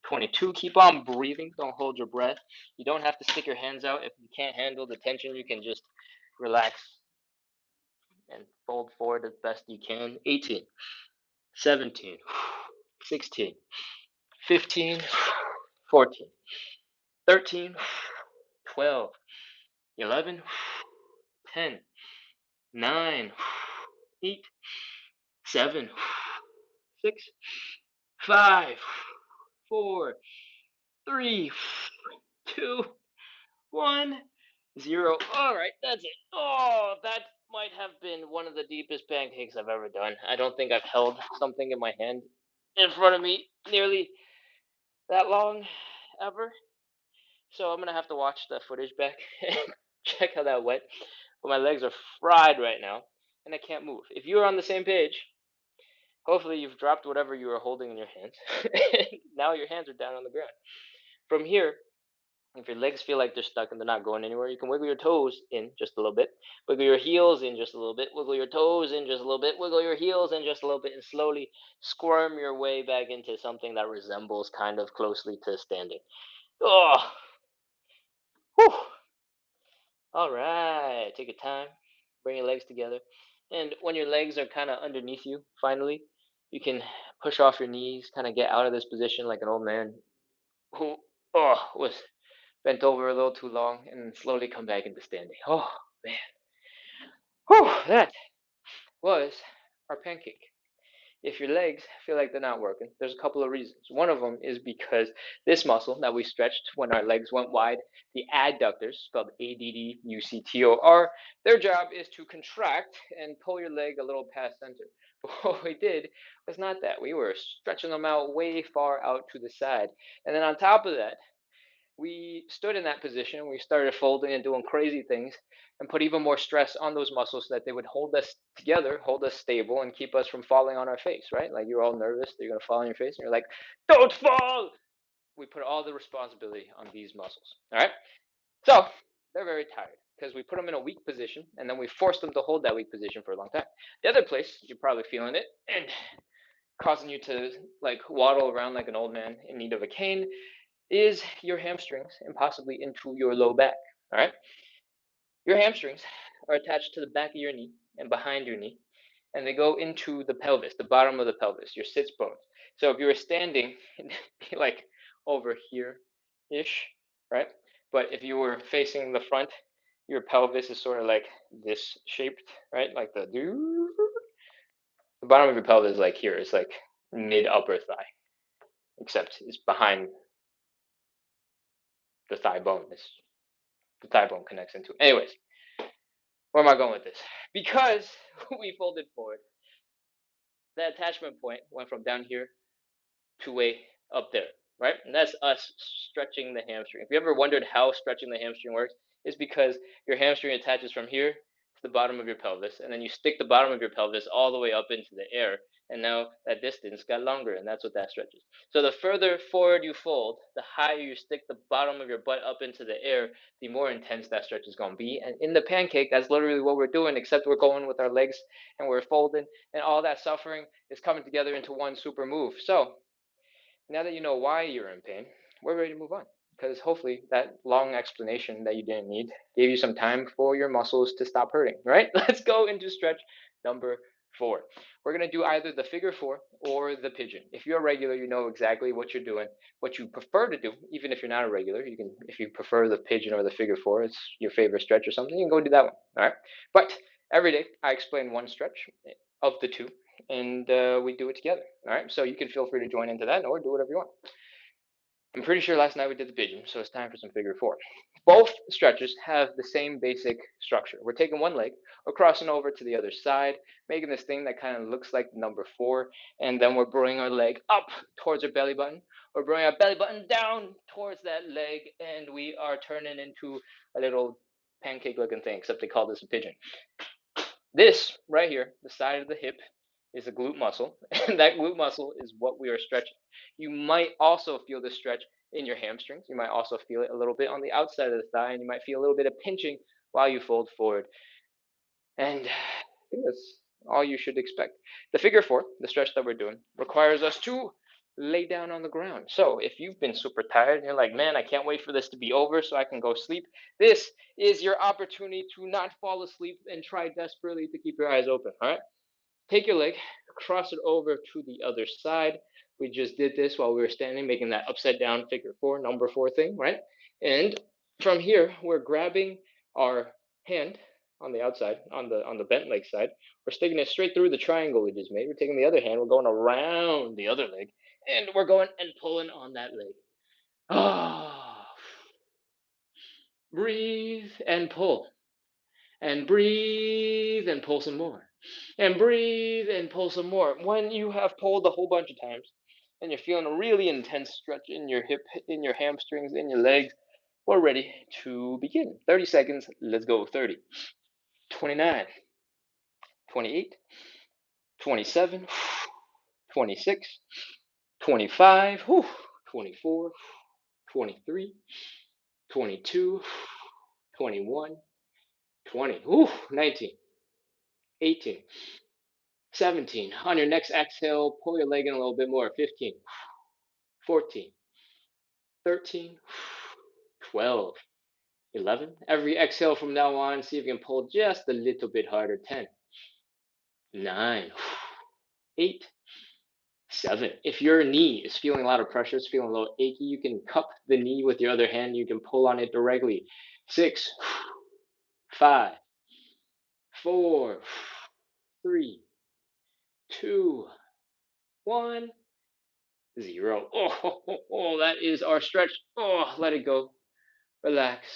22. Keep on breathing. Don't hold your breath. You don't have to stick your hands out. If you can't handle the tension, you can just relax and fold forward as best you can. 18, 17, 16, 15, 14, 13, 12, 11, 10, 9, 8, 7, 6, 5, 4, 3, 2, 1, 0. All right, that's it. Oh, that might have been one of the deepest pancakes I've ever done. I don't think I've held something in my hand in front of me nearly that long ever. So I'm gonna have to watch the footage back and check how that went. But my legs are fried right now, and I can't move. If you are on the same page, hopefully you've dropped whatever you were holding in your hands. Now your hands are down on the ground. From here, if your legs feel like they're stuck and they're not going anywhere, you can wiggle your toes in just a little bit, wiggle your heels in just a little bit, wiggle your toes in just a little bit, wiggle your heels in just a little bit, and slowly squirm your way back into something that resembles kind of closely to standing. Oh, whew. All right. Take your time. Bring your legs together. And when your legs are kind of underneath you, finally, you can push off your knees, kind of get out of this position like an old man who was bent over a little too long, and slowly come back into standing. Oh, man. Whew, that was our pancake. If your legs feel like they're not working, there's a couple of reasons. One of them is because this muscle that we stretched when our legs went wide, the adductors, spelled ADDUCTOR, their job is to contract and pull your leg a little past center. But what we did was not that. We were stretching them out way far out to the side. And then on top of that, we stood in that position. We started folding and doing crazy things and put even more stress on those muscles so that they would hold us together, hold us stable, and keep us from falling on our face, right? Like you're all nervous that you're going to fall on your face and you're like, don't fall. We put all the responsibility on these muscles. All right. So they're very tired because we put them in a weak position and then we forced them to hold that weak position for a long time. The other place, you're probably feeling it and causing you to like waddle around like an old man in need of a cane is your hamstrings and possibly into your low back. All right. Your hamstrings are attached to the back of your knee and behind your knee, and they go into the pelvis, the bottom of the pelvis, your sits bones. So if you were standing like over here ish, right? But if you were facing the front, your pelvis is sort of like this shaped, right? Like the bottom of your pelvis is like here. It's like mid upper thigh, except it's behind the thigh bone. The thigh bone connects into it. Anyways, where am I going with this? Because we folded forward, the attachment point went from down here to way up there, right? And that's us stretching the hamstring. If you ever wondered how stretching the hamstring works, it's because your hamstring attaches from here to the bottom of your pelvis, and then you stick the bottom of your pelvis all the way up into the air, and now that distance got longer, and that's what that stretches. So the further forward you fold, the higher you stick the bottom of your butt up into the air, the more intense that stretch is going to be. And in the pancake, that's literally what we're doing, except we're going with our legs and we're folding, and all that suffering is coming together into one super move. So now that you know why you're in pain, we're ready to move on. Because hopefully that long explanation that you didn't need gave you some time for your muscles to stop hurting, right? Let's go into stretch number 4. We're going to do either the figure 4 or the pigeon. If you're a regular, you know exactly what you're doing. What you prefer to do, even if you're not a regular, you can, if you prefer the pigeon or the figure 4, it's your favorite stretch or something, you can go do that one, all right? But every day I explain one stretch of the two, and we do it together. All right, so you can feel free to join into that or do whatever you want. I'm pretty sure last night we did the pigeon, so it's time for some figure 4. Both stretches have the same basic structure. We're taking one leg, we're crossing over to the other side, making this thing that kind of looks like number 4, and then we're bringing our leg up towards our belly button. We're bringing our belly button down towards that leg, and we are turning into a little pancake-looking thing, except they call this a pigeon. This right here, the side of the hip, is a glute muscle, and that glute muscle is what we are stretching. You might also feel this stretch in your hamstrings. You might also feel it a little bit on the outside of the thigh, and you might feel a little bit of pinching while you fold forward. And I think that's all you should expect. The figure 4, the stretch that we're doing, requires us to lay down on the ground. So if you've been super tired and you're like, man, I can't wait for this to be over so I can go sleep, this is your opportunity to not fall asleep and try desperately to keep your eyes open. All right. Take your leg, cross it over to the other side. We just did this while we were standing, making that upside down figure 4, number 4 thing, right? And from here, we're grabbing our hand on the outside, on the bent leg side. We're sticking it straight through the triangle we just made. We're taking the other hand, we're going around the other leg, and we're going and pulling on that leg. Ah, breathe and pull, and breathe and pull some more, and breathe and pull some more. When you have pulled a whole bunch of times and you're feeling a really intense stretch in your hip, in your hamstrings, in your legs, we're ready to begin. 30 seconds, let's go. 30, 29, 28, 27, 26, 25, 24, 23, 22, 21, 20, 19, 18, 17. On your next exhale, pull your leg in a little bit more. 15, 14, 13, 12, 11. Every exhale from now on, see if you can pull just a little bit harder. 10, 9, 8, 7. If your knee is feeling a lot of pressure, it's feeling a little achy, you can cup the knee with your other hand. You can pull on it directly. 6, 5, 4, 3, 2, 1, 0. Oh, that is our stretch. Oh, let it go. Relax.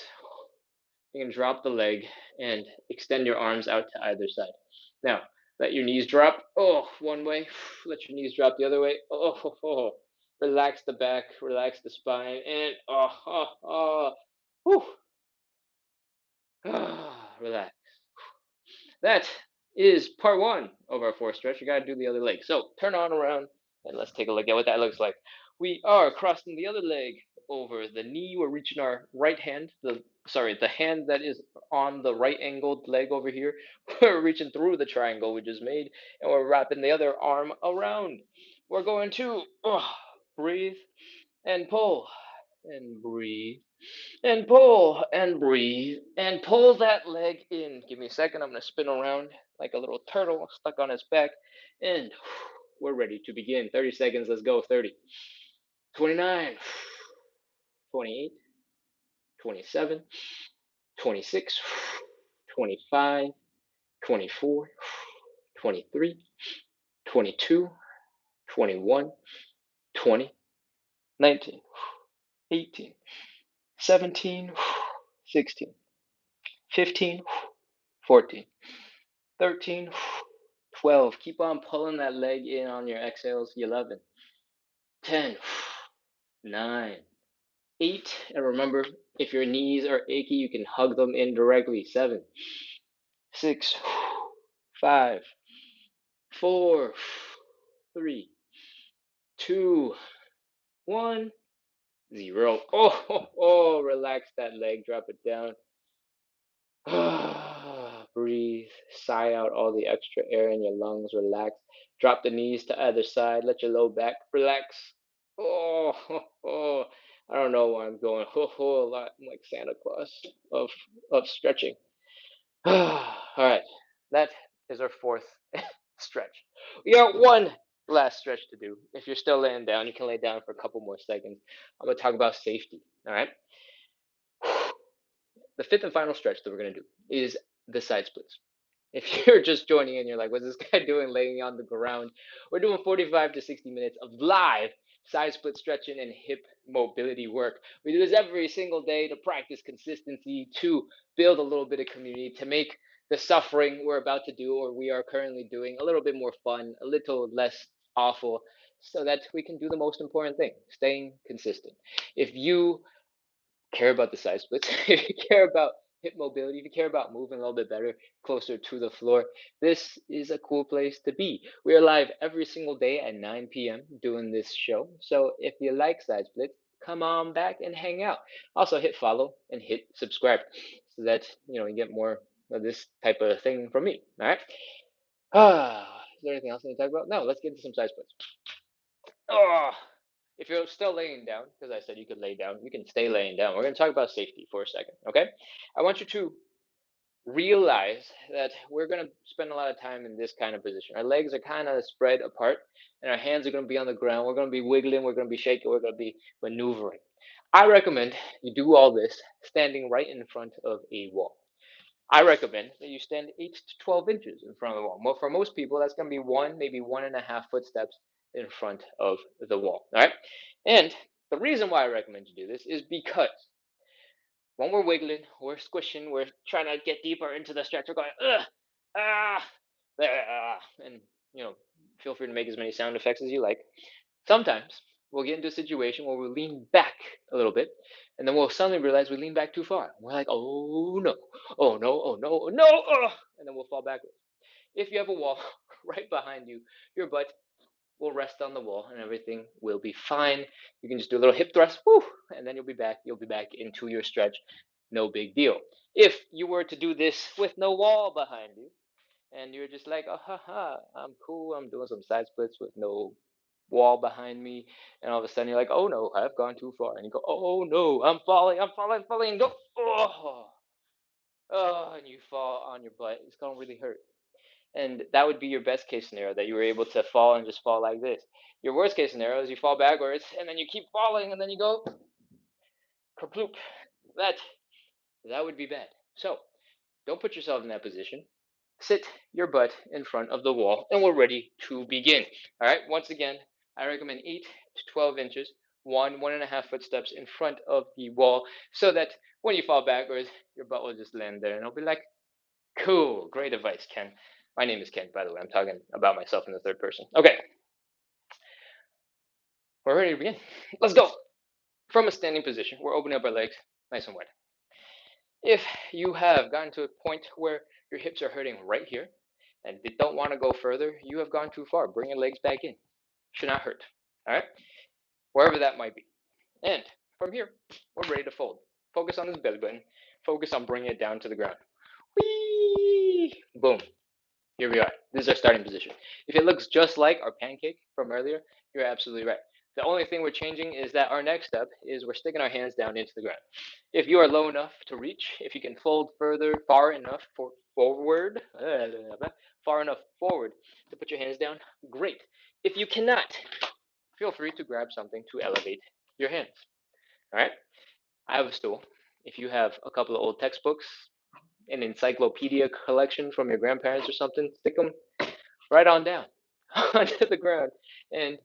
You can drop the leg and extend your arms out to either side. Now, let your knees drop. Oh, one way. Let your knees drop the other way. Oh. Relax the back, relax the spine, and whew, relax. That is part one of our fourth stretch. You got to do the other leg. So turn on around and let's take a look at what that looks like. We are crossing the other leg over the knee. We're reaching our right hand, the hand that is on the right angled leg over here. We're reaching through the triangle we just made, and we're wrapping the other arm around. We're going to breathe and pull and breathe and pull and breathe and pull that leg in. Give me a second. I'm going to spin around like a little turtle stuck on its back. And we're ready to begin. 30 seconds. Let's go. 30, 29, 28, 27, 26, 25, 24, 23, 22, 21, 20, 19, 18, 17, 16, 15, 14, 13, 12. Keep on pulling that leg in on your exhales. 11, 10, 9, 8. And remember, if your knees are achy, you can hug them in directly. 7, 6, 5, 4, 3, 2, 1, 0. Relax that leg. Drop it down. Breathe, sigh out all the extra air in your lungs, relax. Drop the knees to either side, let your low back relax. Oh, I don't know where I'm going. A lot. I'm like Santa Claus of stretching. All right, that is our fourth stretch. We got one last stretch to do. If you're still laying down, you can lay down for a couple more seconds. I'm gonna talk about safety. All right. The fifth and final stretch that we're going to do is the side splits. If you're just joining in, you're like, what's this guy doing laying on the ground? We're doing 45 to 60 minutes of live side split stretching and hip mobility work. We do this every single day to practice consistency, to build a little bit of community, to make the suffering we're about to do or we are currently doing a little bit more fun, a little less awful, so that we can do the most important thing, staying consistent. If you care about the side splits, if you care about hip mobility, if you care about moving a little bit better, closer to the floor, this is a cool place to be. We are live every single day at 9 p.m. doing this show. So if you like side splits, come on back and hang out. Also hit follow and hit subscribe so that you get more of this type of thing from me. All right. Is there anything else I need to talk about? No, let's get into some side splits. Oh, if you're still laying down, because I said you could lay down, you can stay laying down. We're going to talk about safety for a second, okay? I want you to realize that we're going to spend a lot of time in this kind of position. Our legs are kind of spread apart, and our hands are going to be on the ground. We're going to be wiggling, we're going to be shaking, we're going to be maneuvering. I recommend you do all this standing right in front of a wall. I recommend that you stand 8 to 12 inches in front of the wall. For most people, that's going to be one, maybe 1.5 footsteps in front of the wall. All right. And the reason why I recommend you do this is because when we're wiggling, we're squishing, we're trying to get deeper into the stretch, we're going, ah, and feel free to make as many sound effects as you like. Sometimes we'll get into a situation where we'll lean back a little bit, and then we'll suddenly realize we lean back too far. We're like, oh no, oh no, oh no, oh no, and then we'll fall backwards. If you have a wall right behind you, your butt will rest on the wall and everything will be fine. You can just do a little hip thrust, whoo, and then you'll be back. You'll be back into your stretch. No big deal. If you were to do this with no wall behind you, and you're just like, oh, I'm cool, I'm doing some side splits with no wall behind me, and all of a sudden you're like, oh no, I've gone too far, and you go, oh no, I'm falling, and go, oh, and you fall on your butt. It's gonna really hurt. And that would be your best case scenario, that you were able to fall and just fall like this. Your worst case scenario is you fall backwards and then you keep falling and then you go kerploop. That that would be bad. So don't put yourself in that position. Sit your butt in front of the wall and we're ready to begin. All right. Once again, I recommend 8 to 12 inches, 1.5 footsteps in front of the wall, so that when you fall backwards, your butt will just land there and it'll be like, cool, great advice, Ken. My name is Ken, by the way. I'm talking about myself in the third person. Okay, we're ready to begin. Let's go. From a standing position, we're opening up our legs nice and wide. If you have gotten to a point where your hips are hurting right here and they don't want to go further, you have gone too far. Bring your legs back in. Should not hurt. All right? Wherever that might be. And from here, we're ready to fold. Focus on this belly button. Focus on bringing it down to the ground. Whee! Boom. Here we are. This is our starting position. If it looks just like our pancake from earlier, you're absolutely right. The only thing we're changing is that our next step is we're sticking our hands down into the ground. If you are low enough to reach, if you can fold far enough far enough forward to put your hands down, great. If you cannot, feel free to grab something to elevate your hands. All right? I have a stool. If you have a couple of old textbooks, an encyclopedia collection from your grandparents or something, stick them right on down onto the ground, and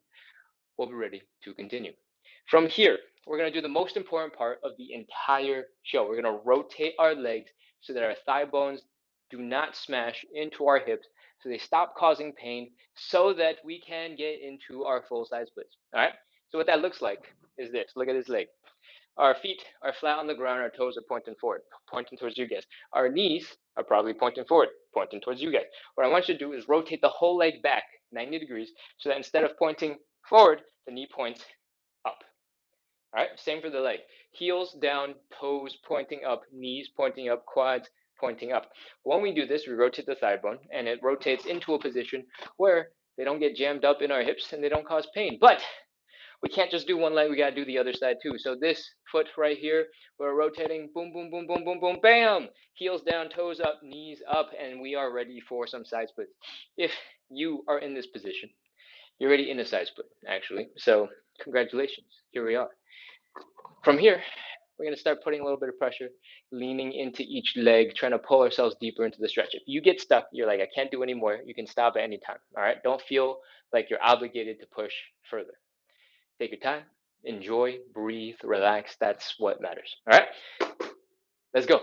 we'll be ready to continue. From here, we're going to do the most important part of the entire show. We're going to rotate our legs so that our thigh bones do not smash into our hips, so they stop causing pain, so that we can get into our full side splits. All right? So what that looks like is this. Look at this leg. Our feet are flat on the ground, our toes are pointing forward, pointing towards you guys. Our knees are probably pointing forward, pointing towards you guys. What I want you to do is rotate the whole leg back 90 degrees so that instead of pointing forward, the knee points up. All right, same for the leg. Heels down, toes pointing up, knees pointing up, quads pointing up. When we do this, we rotate the thigh bone and it rotates into a position where they don't get jammed up in our hips and they don't cause pain. But we can't just do one leg, we got to do the other side too. So this foot right here, we're rotating, boom, boom, boom, boom, boom, boom, bam, heels down, toes up, knees up, and we are ready for some side splits. If you are in this position, you're already in a side split, actually. So congratulations, here we are. From here, we're going to start putting a little bit of pressure, leaning into each leg, trying to pull ourselves deeper into the stretch. If you get stuck, you're like, I can't do anymore, you can stop at any time. All right, don't feel like you're obligated to push further. Take your time, enjoy, breathe, relax. That's what matters. All right, let's go.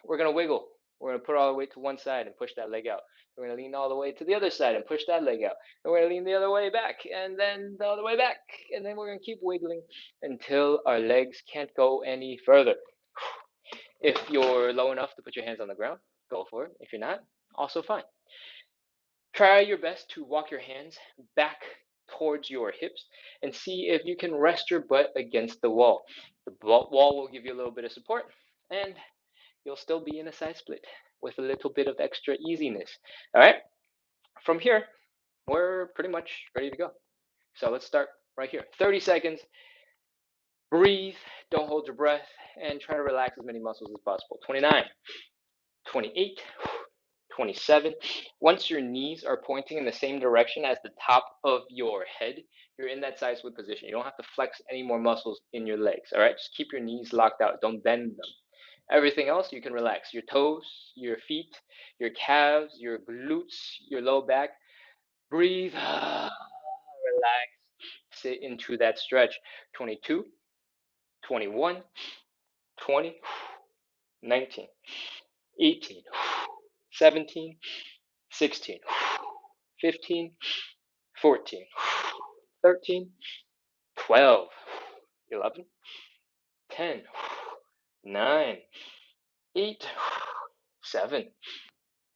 We're gonna wiggle. We're gonna put all the weight to one side and push that leg out. We're gonna lean all the way to the other side and push that leg out. And we're gonna lean the other way back and then the other way back. And then we're gonna keep wiggling until our legs can't go any further. If you're low enough to put your hands on the ground, go for it. If you're not, also fine. Try your best to walk your hands back towards your hips and see if you can rest your butt against the wall. The wall will give you a little bit of support and you'll still be in a side split with a little bit of extra easiness. All right, from here, we're pretty much ready to go. So let's start right here. 30 seconds. Breathe, don't hold your breath, and try to relax as many muscles as possible. 29, 28, 27. Once your knees are pointing in the same direction as the top of your head, you're in that side split position. You don't have to flex any more muscles in your legs. All right, just keep your knees locked out. Don't bend them. Everything else you can relax. Your toes, your feet, your calves, your glutes, your low back. Breathe, relax, sit into that stretch. 22, 21, 20, 19, 18, 17, 16, 15, 14, 13, 12, 11, 10, 9, 8, 7,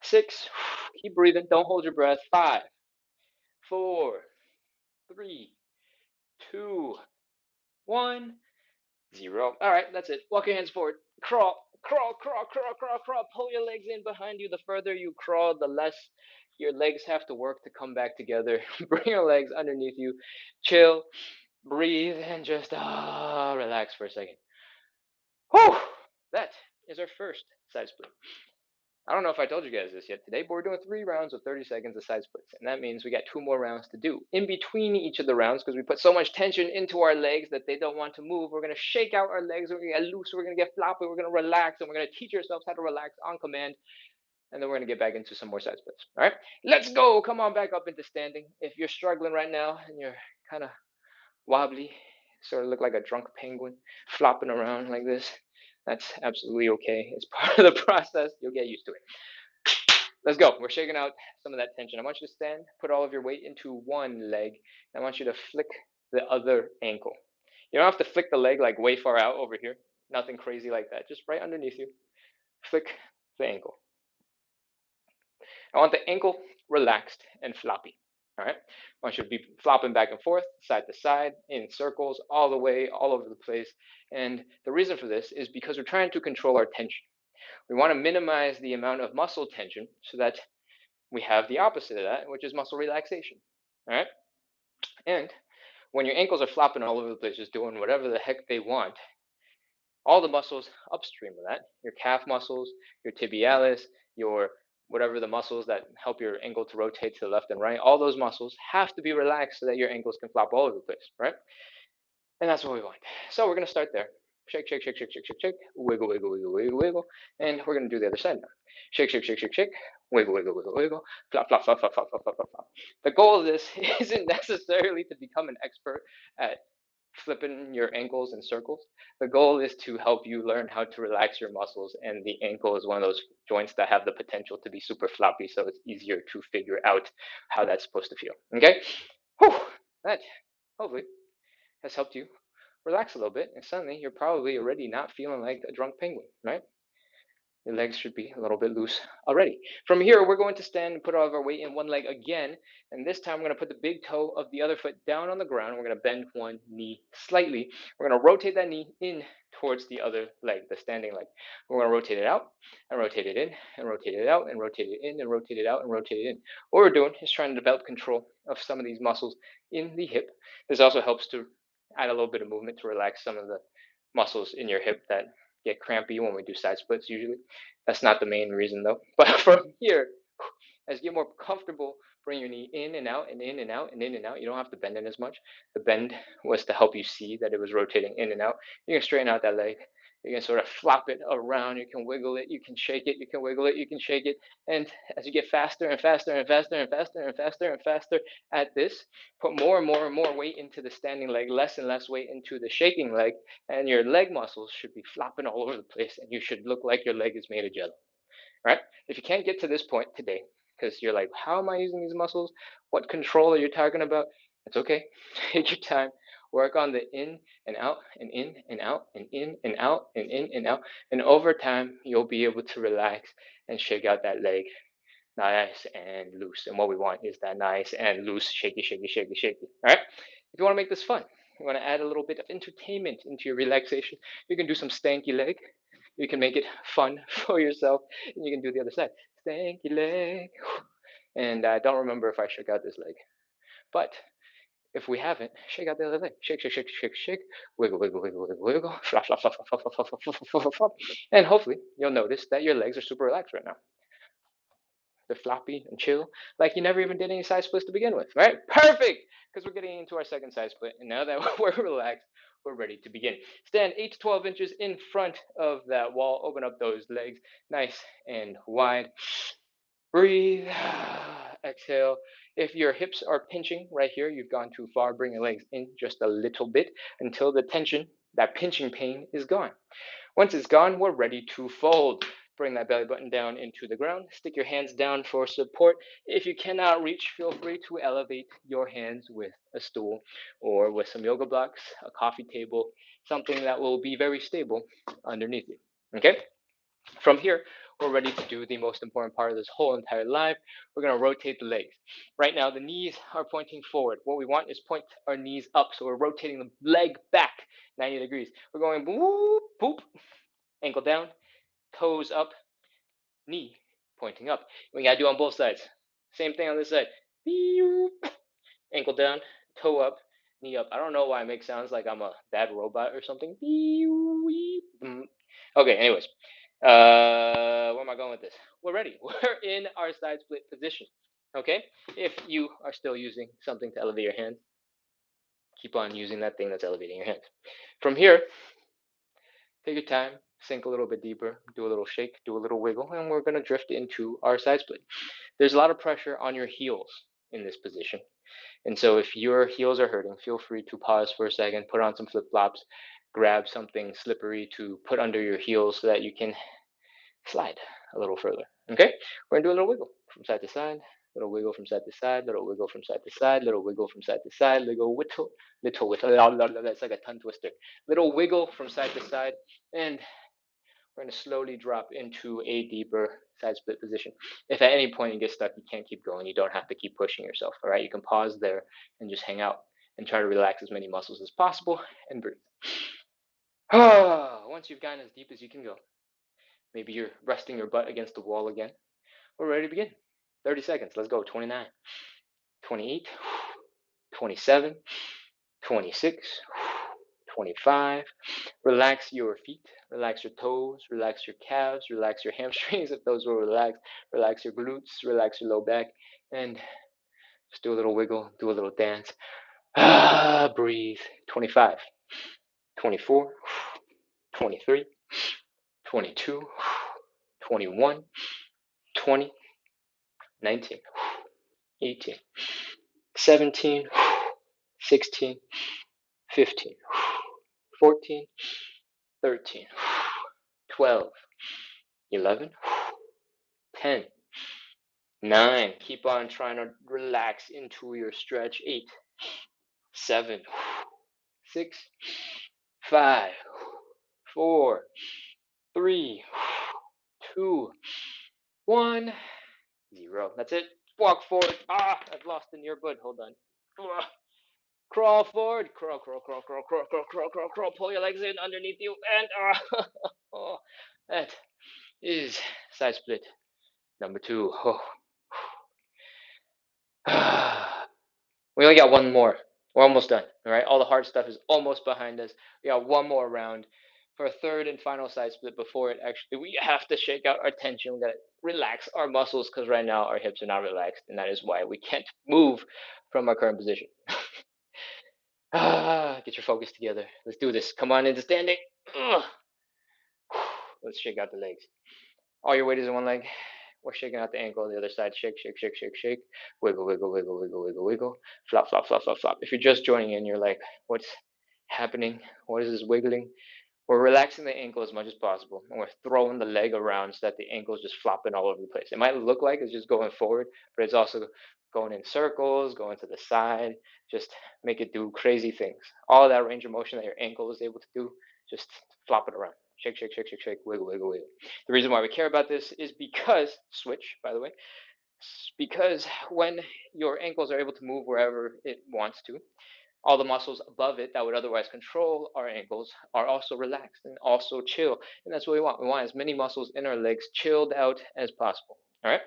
6. Keep breathing. Don't hold your breath. 5, 4, 3, 2, 1, 0. All right, that's it. Walk your hands forward. Crawl. Crawl, crawl, crawl, crawl, crawl. Pull your legs in behind you. The further you crawl, the less your legs have to work to come back together. Bring your legs underneath you. Chill, breathe, and just relax for a second. Whew! That is our first side split. I don't know if I told you guys this yet today, but we're doing 3 rounds of 30 seconds of side splits. And that means we got 2 more rounds to do. In between each of the rounds, because we put so much tension into our legs that they don't want to move, we're going to shake out our legs. We're going to get loose. We're going to get floppy. We're going to relax. And we're going to teach ourselves how to relax on command. And then we're going to get back into some more side splits. All right, let's go. Come on back up into standing. If you're struggling right now and you're kind of wobbly, sort of look like a drunk penguin flopping around like this, that's absolutely okay. It's part of the process. You'll get used to it. Let's go. We're shaking out some of that tension. I want you to stand, put all of your weight into one leg. I want you to flick the other ankle. You don't have to flick the leg like way far out over here. Nothing crazy like that. Just right underneath you. Flick the ankle. I want the ankle relaxed and floppy. All right. I want you to be flopping back and forth, side to side, in circles, all the way, all over the place. And the reason for this is because we're trying to control our tension. We want to minimize the amount of muscle tension so that we have the opposite of that, which is muscle relaxation. All right. And when your ankles are flopping all over the place, just doing whatever the heck they want, all the muscles upstream of that, your calf muscles, your tibialis, your whatever the muscles that help your ankle to rotate to the left and right, all those muscles have to be relaxed so that your ankles can flop all over the place, right? And that's what we want. So we're going to start there. Shake, shake, shake, shake, shake, shake, shake. Wiggle, wiggle, wiggle, wiggle, wiggle. And we're going to do the other side now. Shake, shake, shake, shake, shake. Wiggle, wiggle, wiggle, wiggle. Flop, flop, flop, flop, flop, flop, flop, flop, flop. The goal of this isn't necessarily to become an expert at flipping your ankles in circles. The goal is to help you learn how to relax your muscles, and the ankle is one of those joints that have the potential to be super floppy, so it's easier to figure out how that's supposed to feel. Okay? Whew, that hopefully has helped you relax a little bit, and suddenly you're probably already not feeling like a drunk penguin, right? Your legs should be a little bit loose already. From here, we're going to stand and put all of our weight in one leg again. And this time, we're going to put the big toe of the other foot down on the ground. We're going to bend one knee slightly. We're going to rotate that knee in towards the other leg, the standing leg. We're going to rotate it out and rotate it in and rotate it out and rotate it in and rotate it out and rotate it in. What we're doing is trying to develop control of some of these muscles in the hip. This also helps to add a little bit of movement to relax some of the muscles in your hip that get crampy when we do side splits usually. That's not the main reason though. But from here, as you get more comfortable, bring your knee in and out and in and out and in and out. You don't have to bend it as much. The bend was to help you see that it was rotating in and out. You can straighten out that leg. You can sort of flop it around. You can wiggle it. You can shake it. You can wiggle it. You can shake it. And as you get faster and faster and faster and faster and faster and faster at this, put more and more and more weight into the standing leg, less and less weight into the shaking leg, and your leg muscles should be flopping all over the place, and you should look like your leg is made of jello. Right? If you can't get to this point today, because you're like, how am I using these muscles? What control are you talking about? It's okay. Take your time. Work on the in and out and in and out and in and out and in and out. And over time, you'll be able to relax and shake out that leg nice and loose. And what we want is that nice and loose, shaky, shaky, shaky, shaky. All right? If you want to make this fun, you want to add a little bit of entertainment into your relaxation, you can do some stanky leg. You can make it fun for yourself, and you can do the other side. Stanky leg. And I don't remember if I shook out this leg. But if we haven't, shake out the other leg. Shake, shake, shake, shake, shake. Wiggle, wiggle, wiggle, wiggle, wiggle. Flop, flop, flop, flop, flop, flop, flop, flop, flop, flop, flop. And hopefully, you'll notice that your legs are super relaxed right now. They're floppy and chill, like you never even did any side splits to begin with, right? Perfect, because we're getting into our second side split, and now that we're relaxed, we're ready to begin. Stand 8 to 12 inches in front of that wall. Open up those legs nice and wide. Breathe. Exhale. If your hips are pinching right here, you've gone too far. Bring your legs in just a little bit until the tension, that pinching pain, is gone. Once it's gone, we're ready to fold. Bring that belly button down into the ground. Stick your hands down for support. If you cannot reach, feel free to elevate your hands with a stool or with some yoga blocks, a coffee table, something that will be very stable underneath you. Okay? From here, we're ready to do the most important part of this whole entire live. We're going to rotate the legs. Right now, the knees are pointing forward. What we want is point our knees up. So we're rotating the leg back 90 degrees. We're going boop, boop, ankle down, toes up, knee pointing up. We gotta do on both sides. Same thing on this side. Ankle down, toe up, knee up. I don't know why I make sounds like I'm a bad robot or something. Okay, anyways. Where am I going with this? We're ready. We're in our side split position. Okay? If you are still using something to elevate your hands, keep on using that thing that's elevating your hands. From here, take your time, sink a little bit deeper, do a little shake, do a little wiggle, and we're going to drift into our side split. There's a lot of pressure on your heels in this position. And so if your heels are hurting, feel free to pause for a second, put on some flip-flops, grab something slippery to put under your heels so that you can slide a little further. Okay? We're going to do a little wiggle from side to side, little wiggle from side to side, little wiggle from side to side, little wiggle from side to side, little whittle, that's like a tongue twister. Little wiggle from side to side, and we're going to slowly drop into a deeper side split position. If at any point you get stuck, you can't keep going, you don't have to keep pushing yourself, all right? You can pause there and just hang out and try to relax as many muscles as possible and breathe. Once you've gotten as deep as you can go, maybe you're resting your butt against the wall again. We're ready to begin. 30 seconds. Let's go. 29, 28, 27, 26, 25. Relax your feet, relax your toes, relax your calves, relax your hamstrings if those were relaxed, relax your glutes, relax your low back, and just do a little wiggle, do a little dance. Breathe. 25, 24, 23, 22, 21, 20, 19, 18, 17, 16, 15, 14, 13, 12, 11, 10, 9. Keep on trying to relax into your stretch. 8, 7, 6, 5, 4, 3, 2, 1, 0. That's it. Walk forward. I've lost an earbud. Hold on. Crawl forward. Crawl, crawl, crawl, crawl, crawl, crawl, crawl, crawl, crawl. Pull your legs in underneath you. And that is side split number 2. We only got one more. We're almost done. All right. All the hard stuff is almost behind us. We got one more round for a third and final side split before it actually, we have to shake out our tension. We got to relax our muscles because right now our hips are not relaxed. And that is why we can't move from our current position. Get your focus together. Let's do this. Come on into standing. Let's shake out the legs. All your weight is in one leg. We're shaking out the ankle on the other side. Shake, shake, shake, shake, shake. Wiggle, wiggle, wiggle, wiggle, wiggle, wiggle. Flop, flop, flop, flop, flop. If you're just joining in, you're like, what's happening? What is this wiggling? We're relaxing the ankle as much as possible, and we're throwing the leg around so that the ankle is just flopping all over the place. It might look like it's just going forward, but it's also going in circles, going to the side, just make it do crazy things. All that range of motion that your ankle is able to do, just flop it around. Shake, shake, shake, shake, shake, wiggle, wiggle, wiggle. The reason why we care about this is because, switch, by the way, because when your ankles are able to move wherever it wants to, all the muscles above it that would otherwise control our ankles are also relaxed and also chill. And that's what we want. We want as many muscles in our legs chilled out as possible. All right?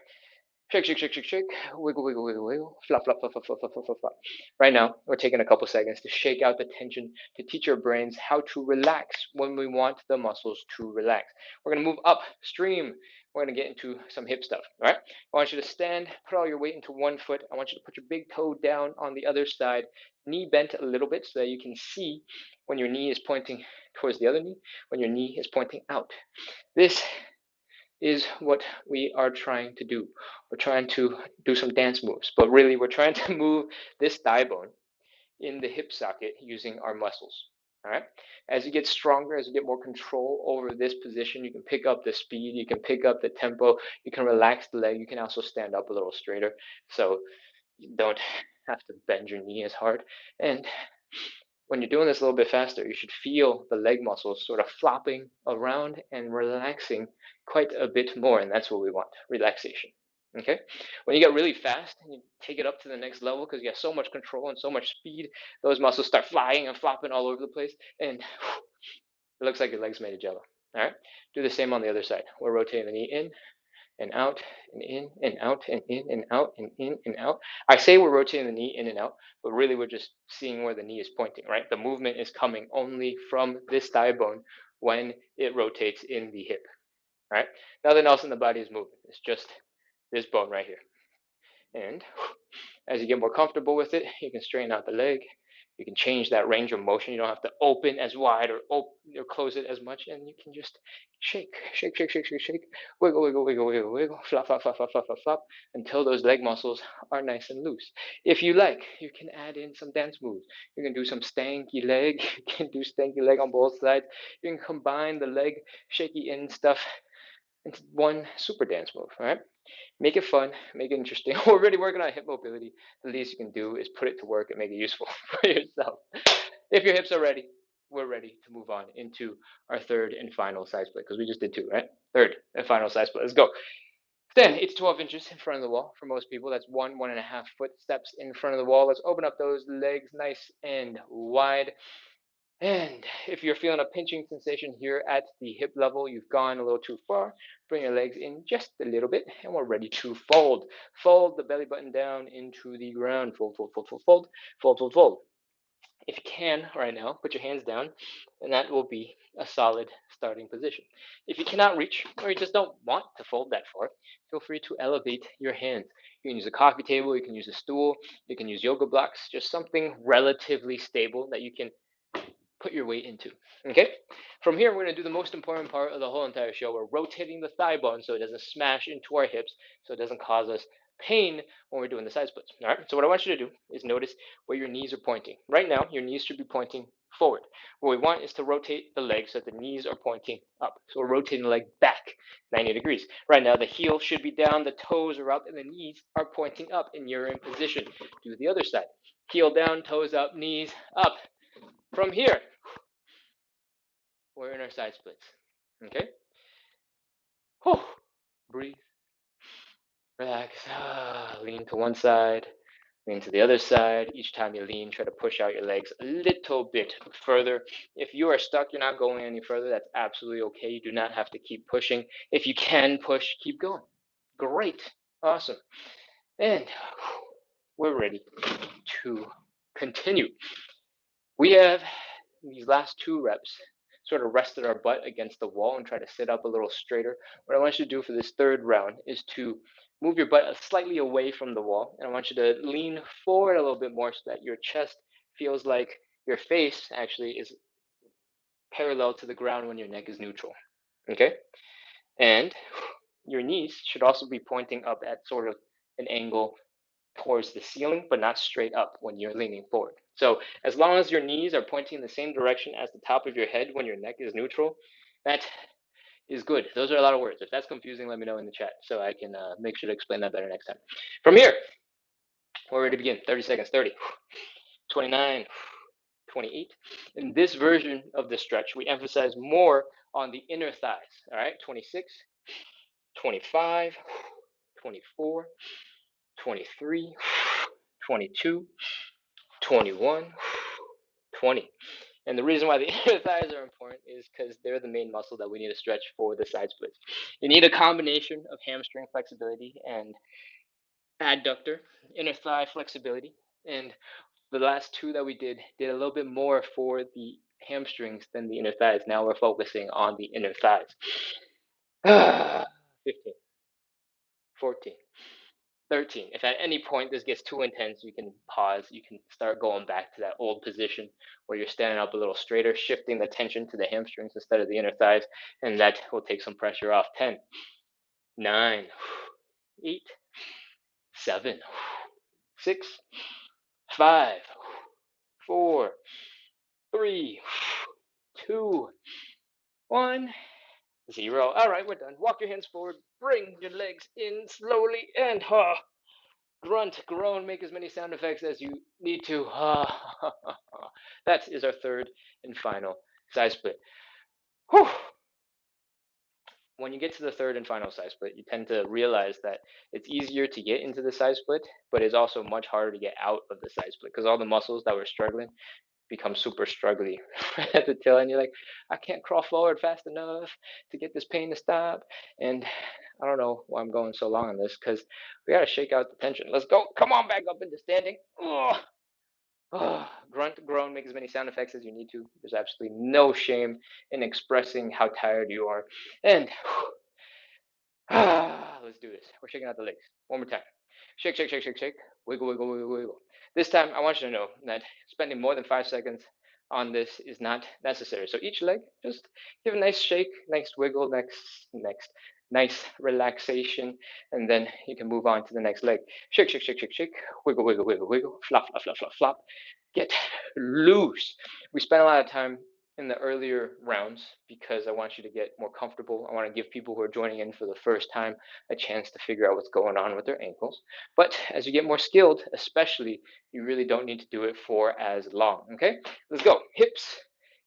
Shake, shake, shake, shake, shake. Wiggle, wiggle, wiggle, wiggle. Flop, flop, flop, flop, flop, flop, flop, flop. Right now, we're taking a couple seconds to shake out the tension, to teach our brains how to relax when we want the muscles to relax. We're going to move upstream. We're going to get into some hip stuff. All right? I want you to stand, put all your weight into one foot. I want you to put your big toe down on the other side, knee bent a little bit so that you can see when your knee is pointing towards the other knee, when your knee is pointing out. This is what we are trying to do. We're trying to do some dance moves, but really we're trying to move this thigh bone in the hip socket using our muscles. All right. As you get stronger, as you get more control over this position, you can pick up the speed, you can pick up the tempo, you can relax the leg, you can also stand up a little straighter. So you don't have to bend your knee as hard. And when you're doing this a little bit faster, you should feel the leg muscles sort of flopping around and relaxing quite a bit more. And that's what we want, relaxation. Okay? When you get really fast and you take it up to the next level because you have so much control and so much speed, those muscles start flying and flopping all over the place. And it looks like your legs made of jello. All right, do the same on the other side. We're rotating the knee in and out and in and out and in and out and in and out. I say we're rotating the knee in and out, but really we're just seeing where the knee is pointing, right? The movement is coming only from this thigh bone when it rotates in the hip, right? Nothing else in the body is moving. It's just this bone right here. And as you get more comfortable with it, you can straighten out the leg. You can change that range of motion. You don't have to open as wide or close it as much, and you can just shake, shake, shake, shake, shake, shake, wiggle, wiggle, wiggle, wiggle, wiggle, flop, flop, flop, flop, flop, flop, flop, until those leg muscles are nice and loose. If you like, you can add in some dance moves. You can do some stanky leg. You can do stanky leg on both sides. You can combine the leg shaky in stuff into one super dance move. All right. Make it fun, make it interesting. We're already working on hip mobility. The least you can do is put it to work and make it useful for yourself. If your hips are ready, we're ready to move on into our third and final side split because we just did two, right? Third and final side split. Let's go. Then it's 12 inches in front of the wall for most people. That's 1.5 foot steps in front of the wall. Let's open up those legs nice and wide. And if you're feeling a pinching sensation here at the hip level, you've gone a little too far. Bring your legs in just a little bit, and we're ready to fold. Fold the belly button down into the ground. Fold, fold, fold, fold, fold, fold, fold, fold. If you can right now, put your hands down, and that will be a solid starting position. If you cannot reach, or you just don't want to fold that far, feel free to elevate your hands. You can use a coffee table, you can use a stool, you can use yoga blocks, just something relatively stable that you can put your weight into. Okay? From here, we're going to do the most important part of the whole entire show. We're rotating the thigh bone so it doesn't smash into our hips, so it doesn't cause us pain when we're doing the side splits. All right? So, what I want you to do is notice where your knees are pointing. Right now, your knees should be pointing forward. What we want is to rotate the leg so that the knees are pointing up. So, we're rotating the leg back 90 degrees. Right now, the heel should be down, the toes are up, and the knees are pointing up, and you're in position. Do the other side. Heel down, toes up, knees up. From here, we're in our side splits. Okay? Whew. Breathe, relax, lean to one side, lean to the other side. Each time you lean, try to push out your legs a little bit further. If you are stuck, you're not going any further, that's absolutely okay. You do not have to keep pushing. If you can push, keep going. Great. Awesome. And we're ready to continue. We have these last two reps sort of rested our butt against the wall and try to sit up a little straighter. What I want you to do for this third round is to move your butt slightly away from the wall. And I want you to lean forward a little bit more so that your chest feels like your face actually is parallel to the ground when your neck is neutral. Okay? And your knees should also be pointing up at sort of an angle towards the ceiling, but not straight up when you're leaning forward. So as long as your knees are pointing in the same direction as the top of your head when your neck is neutral, that is good. Those are a lot of words. If that's confusing, let me know in the chat so I can make sure to explain that better next time. From here, we're ready to begin. 30 seconds, 30, 29, 28. In this version of the stretch, we emphasize more on the inner thighs. All right, 26, 25, 24, 23, 22, 21, 20. And the reason why the inner thighs are important is because they're the main muscle that we need to stretch for the side splits. You need a combination of hamstring flexibility and adductor, inner thigh flexibility. And the last two that we did a little bit more for the hamstrings than the inner thighs. Now we're focusing on the inner thighs. 15, 14, 13. If at any point this gets too intense, you can pause. You can start going back to that old position where you're standing up a little straighter, shifting the tension to the hamstrings instead of the inner thighs, and that will take some pressure off. 10, 9, 8, 7, 6, 5, 4, 3, 2, 1, 0. All right, we're done. Walk your hands forward. Bring your legs in slowly and grunt, groan, make as many sound effects as you need to. That is our third and final side split. Whew. When you get to the third and final side split, you tend to realize that it's easier to get into the side split, but it's also much harder to get out of the side split because all the muscles that were struggling become super struggly at the tail end. You're like, I can't crawl forward fast enough to get this pain to stop. And I don't know why I'm going so long on this because we got to shake out the tension. Let's go. Come on back up into standing. Oh, grunt, groan, make as many sound effects as you need to. There's absolutely no shame in expressing how tired you are. And let's do this. We're shaking out the legs. One more time. Shake, shake, shake, shake, shake. Wiggle, wiggle, wiggle, wiggle. This time, I want you to know that spending more than 5 seconds on this is not necessary. So each leg, just give a nice shake, nice wiggle, nice relaxation, and then you can move on to the next leg. Shake, shake, shake, shake, shake. Wiggle, wiggle, wiggle, wiggle. Flop, flop, flop, flop, flop. Get loose. We spent a lot of time in the earlier rounds because I want you to get more comfortable. I want to give people who are joining in for the first time a chance to figure out what's going on with their ankles. But as you get more skilled, especially, you really don't need to do it for as long. Okay, let's go. Hips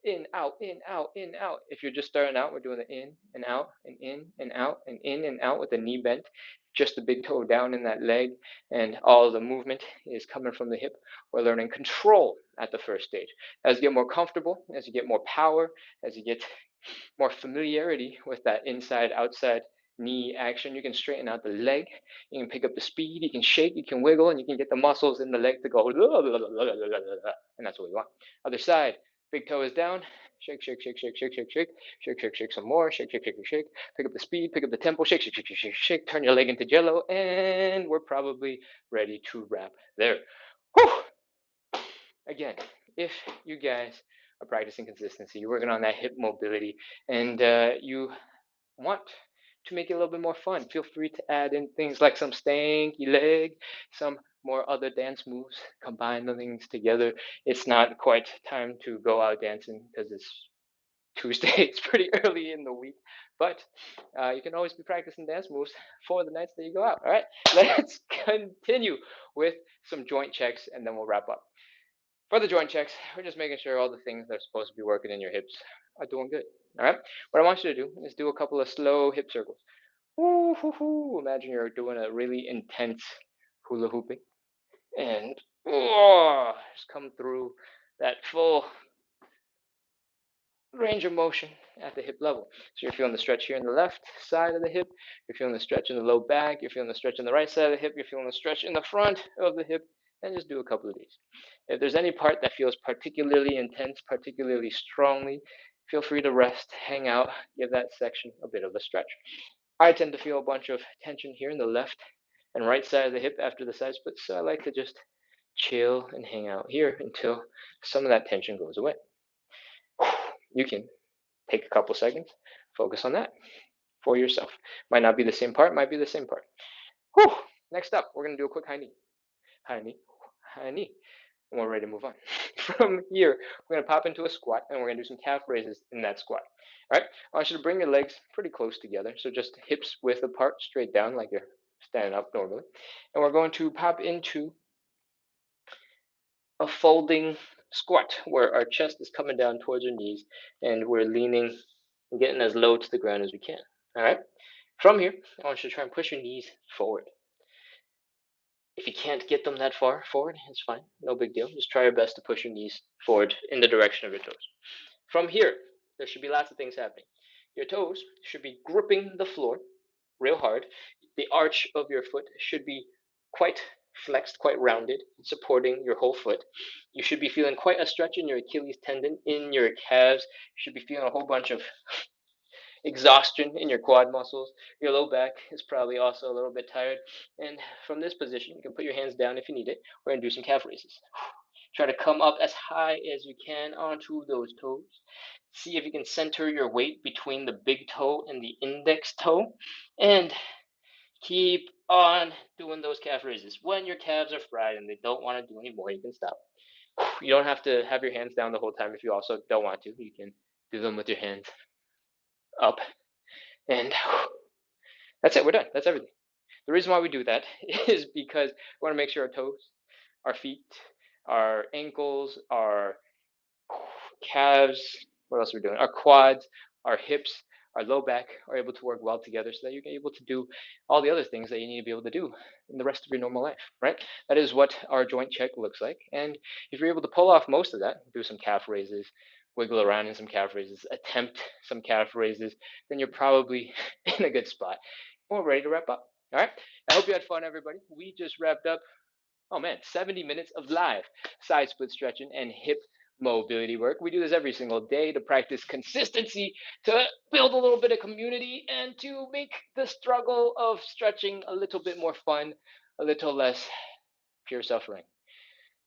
in, out, in, out, in, out. If you're just starting out, we're doing the in and out and in and out and in and out with the knee bent. Just the big toe down in that leg, and all the movement is coming from the hip. We're learning control at the first stage. As you get more comfortable, as you get more power, as you get more familiarity with that inside outside knee action, you can straighten out the leg, you can pick up the speed, you can shake, you can wiggle, and you can get the muscles in the leg to go, and that's what we want. Other side, big toe is down, shake, shake, shake, shake, shake, shake, shake, shake, shake, shake some more, shake, shake, shake, shake, pick up the speed, pick up the tempo, shake, shake, shake, shake, shake, shake, turn your leg into jello, and we're probably ready to wrap there. Whew. Again, if you guys are practicing consistency, you're working on that hip mobility, and you want to make it a little bit more fun, feel free to add in things like some stanky leg, some more other dance moves, combine the things together. It's not quite time to go out dancing because it's Tuesday, it's pretty early in the week, but you can always be practicing dance moves for the nights that you go out. All right, let's continue with some joint checks and then we'll wrap up. For the joint checks, we're just making sure all the things that are supposed to be working in your hips are doing good. All right. What I want you to do is do a couple of slow hip circles. Woo, hoo, hoo. Imagine you're doing a really intense hula hooping, and just come through that full range of motion at the hip level. So you're feeling the stretch here in the left side of the hip, you're feeling the stretch in the low back, you're feeling the stretch in the right side of the hip, you're feeling the stretch in the front of the hip, and just do a couple of these. If there's any part that feels particularly intense, particularly strongly, feel free to rest, hang out, give that section a bit of a stretch. I tend to feel a bunch of tension here in the left and right side of the hip after the side splits, so I like to just chill and hang out here until some of that tension goes away. You can take a couple seconds, focus on that for yourself. Might not be the same part, might be the same part. Whew. Next up, we're going to do a quick high knee. High knee, high knee. And we're ready to move on. From here, we're going to pop into a squat and we're going to do some calf raises in that squat. All right, I want you to bring your legs pretty close together. So just hips width apart, straight down like you're standing up normally. And we're going to pop into a folding squat where our chest is coming down towards our knees and we're leaning and getting as low to the ground as we can. All right. From here, I want you to try and push your knees forward. If you can't get them that far forward, it's fine. No big deal. Just try your best to push your knees forward in the direction of your toes. From here, there should be lots of things happening. Your toes should be gripping the floor real hard. The arch of your foot should be quite flexed, quite rounded, supporting your whole foot. You should be feeling quite a stretch in your Achilles tendon, in your calves. You should be feeling a whole bunch of exhaustion in your quad muscles. Your low back is probably also a little bit tired. And from this position, you can put your hands down if you need it. We're going to do some calf raises. Try to come up as high as you can onto those toes. See if you can center your weight between the big toe and the index toe. And keep on doing those calf raises. When your calves are fried and they don't want to do any more, you can stop. You don't have to have your hands down the whole time if you also don't want to. You can do them with your hands up. And that's it. We're done. That's everything. The reason why we do that is because we want to make sure our toes, our feet, our ankles, our calves, what else are we doing? Our quads, our hips our low back are able to work well together so that you're able to do all the other things that you need to be able to do in the rest of your normal life, right? That is what our joint check looks like. And if you're able to pull off most of that, do some calf raises, wiggle around in some calf raises, attempt some calf raises, then you're probably in a good spot. We're ready to wrap up. All right. I hope you had fun, everybody. We just wrapped up, oh man, 70 minutes of live side split stretching and hip mobility work. We do this every single day to practice consistency, to build a little bit of community, and to make the struggle of stretching a little bit more fun, a little less pure suffering.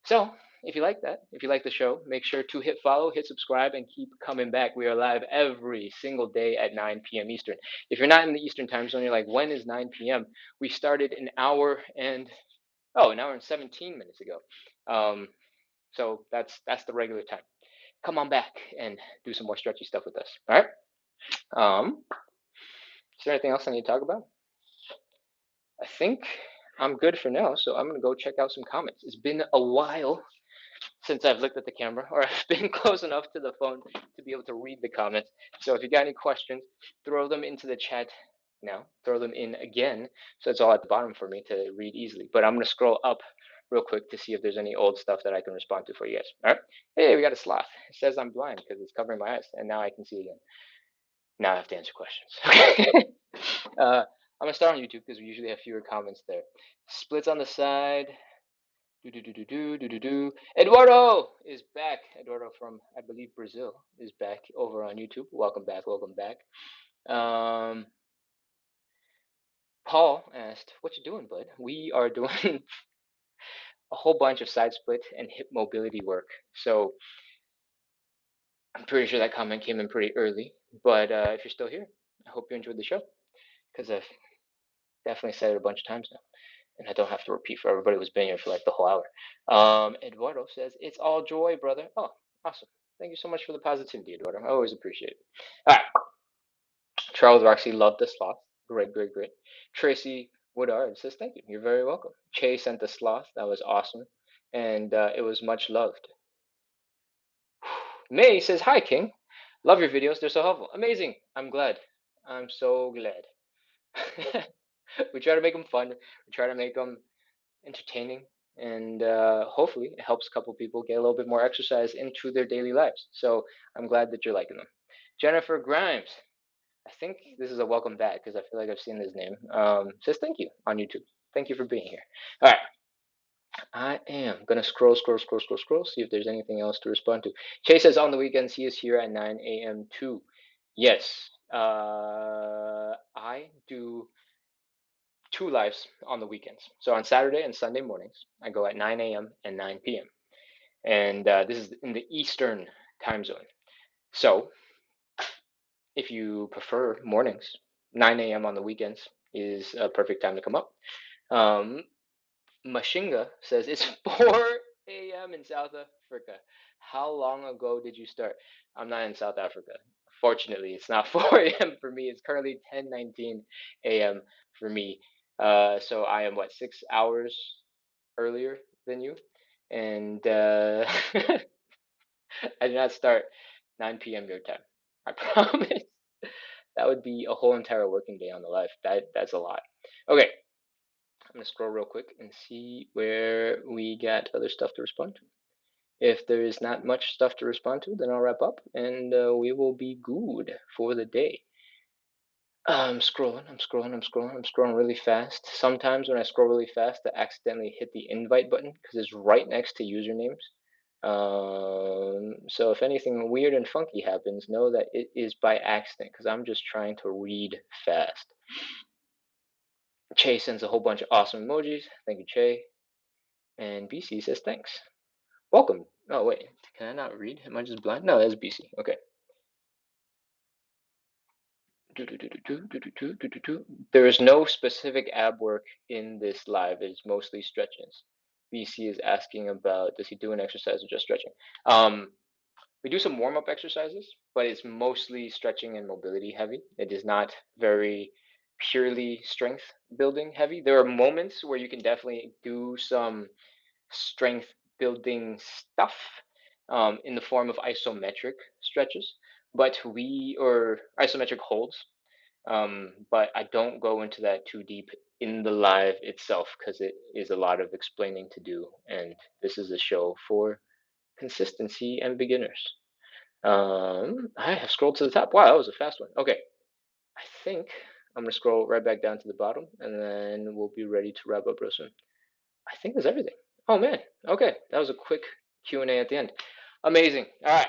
So, if you like that, if you like the show, make sure to hit follow, hit subscribe, and keep coming back. We are live every single day at 9 p.m. Eastern. If you're not in the Eastern time zone, you're like, when is 9 p.m.? We started an hour and 17 minutes ago. So that's the regular time. Come on back and do some more stretchy stuff with us. All right. Is there anything else I need to talk about? I think I'm good for now. So I'm gonna go check out some comments. It's been a while since I've looked at the camera, or I've been close enough to the phone to be able to read the comments. So if you got any questions, throw them into the chat now. Throw them in again, so it's all at the bottom for me to read easily. But I'm gonna scroll up real quick to see if there's any old stuff that I can respond to for you guys. All right. Hey, we got a sloth. It says I'm blind because it's covering my eyes, and now I can see again. Now I have to answer questions. I'm gonna start on YouTube because we usually have fewer comments there. Splits on the side. Do. Eduardo is back. Eduardo from, I believe, Brazil is back over on YouTube. Welcome back. Welcome back. Paul asked, "What you doing, bud?" We are doing a whole bunch of side split and hip mobility work. So I'm pretty sure that comment came in pretty early. But if you're still here, I hope you enjoyed the show because I've definitely said it a bunch of times now. And I don't have to repeat for everybody who's been here for like the whole hour. Eduardo says, "It's all joy, brother." Oh, awesome. Thank you so much for the positivity, Eduardo. I always appreciate it. All right. Charles Roxy loved the sloth. Great, great, great. Tracy Woodard says, "Thank you. You're very welcome." Che sent the sloth. That was awesome. And it was much loved. May says, "Hi, King. Love your videos. They're so helpful." Amazing. I'm glad. I'm so glad. We try to make them fun. We try to make them entertaining, and hopefully it helps a couple people get a little bit more exercise into their daily lives. So I'm glad that you're liking them. Jennifer Grimes, I think this is a welcome back because I feel like I've seen this name. Says thank you on YouTube. Thank you for being here. All right. I am gonna scroll, see if there's anything else to respond to. Chase says on the weekends he is here at 9 a.m. too. Yes, I do 2 lives on the weekends. So on Saturday and Sunday mornings, I go at 9 a.m. and 9 p.m. And this is in the Eastern time zone. So if you prefer mornings, 9 a.m. on the weekends is a perfect time to come up. Mashinga says it's 4 a.m. in South Africa. How long ago did you start? I'm not in South Africa. Fortunately, it's not 4 a.m. for me. It's currently 10:19 a.m. for me. So I am what, 6 hours earlier than you, and I did not start 9 p.m. your time. I promise. That would be a whole entire working day on the life. That's a lot. Okay, I'm gonna scroll real quick and see where we got other stuff to respond to. If there is not much stuff to respond to, then I'll wrap up and we will be good for the day. I'm scrolling really fast. Sometimes when I scroll really fast, I accidentally hit the invite button because it's right next to usernames. So if anything weird and funky happens, know that it is by accident because I'm just trying to read fast. Che sends a whole bunch of awesome emojis. Thank you, Che. And BC says thanks. Welcome. Oh, wait. Can I not read? Am I just blind? No, that's BC. Okay. There is no specific ab work in this live. It's mostly stretches. BC is asking about, does he do an exercise or just stretching? We do some warm-up exercises, but it's mostly stretching and mobility heavy. It is not very purely strength building heavy. There are moments where you can definitely do some strength building stuff in the form of isometric stretches, or isometric holds. But I don't go into that too deep in the live itself because it is a lot of explaining to do, and this is a show for consistency and beginners. I have scrolled to the top. Wow, that was a fast one. Okay, I think I'm gonna scroll right back down to the bottom, and then we'll be ready to wrap up real soon. I think that's everything. Oh man, okay, that was a quick Q&A at the end. Amazing. All right,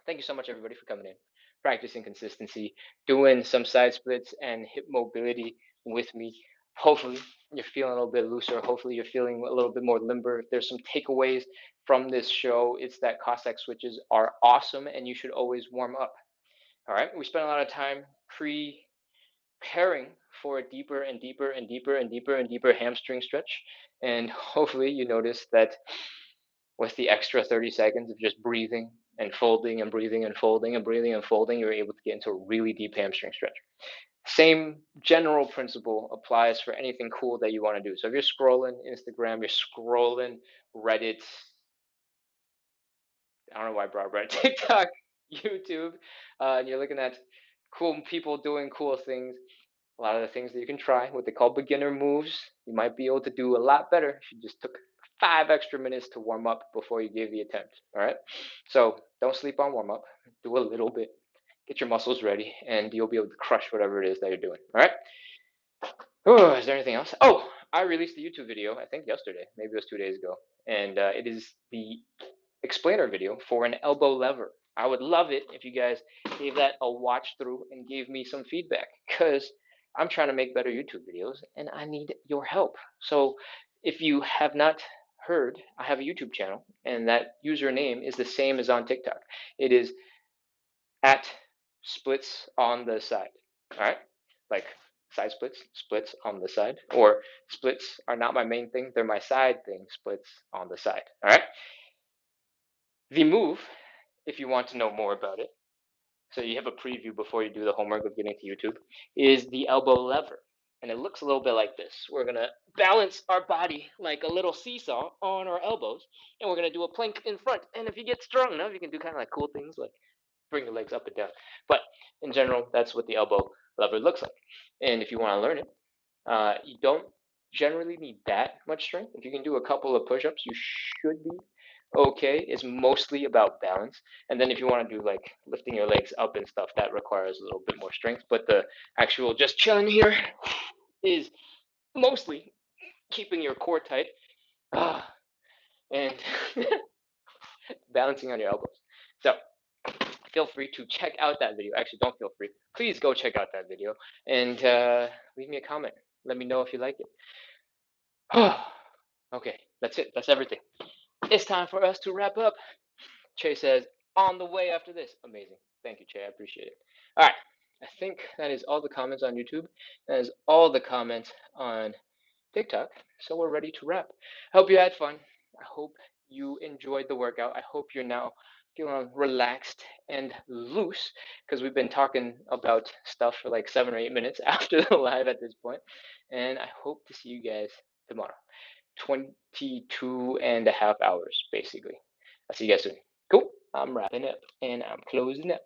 thank you so much everybody for coming in, practicing consistency, doing some side splits and hip mobility with me. Hopefully you're feeling a little bit looser. Hopefully you're feeling a little bit more limber. If there's some takeaways from this show, it's that Cossack switches are awesome and you should always warm up. All right, we spent a lot of time preparing for a deeper and deeper and deeper and deeper and deeper hamstring stretch, and hopefully you notice that with the extra 30 seconds of just breathing and folding and breathing and folding and breathing and folding, you're able to get into a really deep hamstring stretch. Same general principle applies for anything cool that you want to do. So if you're scrolling Instagram, you're scrolling Reddit, I don't know why I brought Reddit, TikTok, YouTube, and you're looking at cool people doing cool things, a lot of the things that you can try, what they call beginner moves, you might be able to do a lot better if you just took 5 extra minutes to warm up before you gave the attempt. All right. So don't sleep on warm up. Do a little bit. Get your muscles ready, and you'll be able to crush whatever it is that you're doing. All right. Oh, is there anything else? Oh, I released a YouTube video, I think yesterday, maybe it was 2 days ago, and it is the explainer video for an elbow lever. I would love it if you guys gave that a watch through and gave me some feedback because I'm trying to make better YouTube videos and I need your help. So if you have not heard, I have a YouTube channel and that username is the same as on TikTok. It is at splits on the side. All right, like side splits, splits on the side, or splits are not my main thing, they're my side thing, splits on the side. All right. The move, if you want to know more about it, so you have a preview before you do the homework of getting to YouTube, is the elbow lever. And it looks a little bit like this. We're going to balance our body like a little seesaw on our elbows, and we're going to do a plank in front. And if you get strong enough, you can do kind of like cool things like bring your legs up and down. But in general, that's what the elbow lever looks like. And if you want to learn it, you don't generally need that much strength. If you can do a couple of push-ups, you should be okay. It's mostly about balance. And then if you want to do like lifting your legs up and stuff, that requires a little bit more strength. But the actual just chilling here is mostly keeping your core tight and balancing on your elbows. So feel free to check out that video. Actually, don't feel free. Please go check out that video and leave me a comment. Let me know if you like it. Okay, that's it. That's everything. It's time for us to wrap up. Che says, on the way after this. Amazing. Thank you, Che. I appreciate it. All right. I think that is all the comments on YouTube. That is all the comments on TikTok. So we're ready to wrap. I hope you had fun. I hope you enjoyed the workout. I hope you're now feeling relaxed and loose because we've been talking about stuff for like 7 or 8 minutes after the live at this point. And I hope to see you guys tomorrow. 22 and a half hours, basically. I'll see you guys soon. Cool. I'm wrapping up and I'm closing up.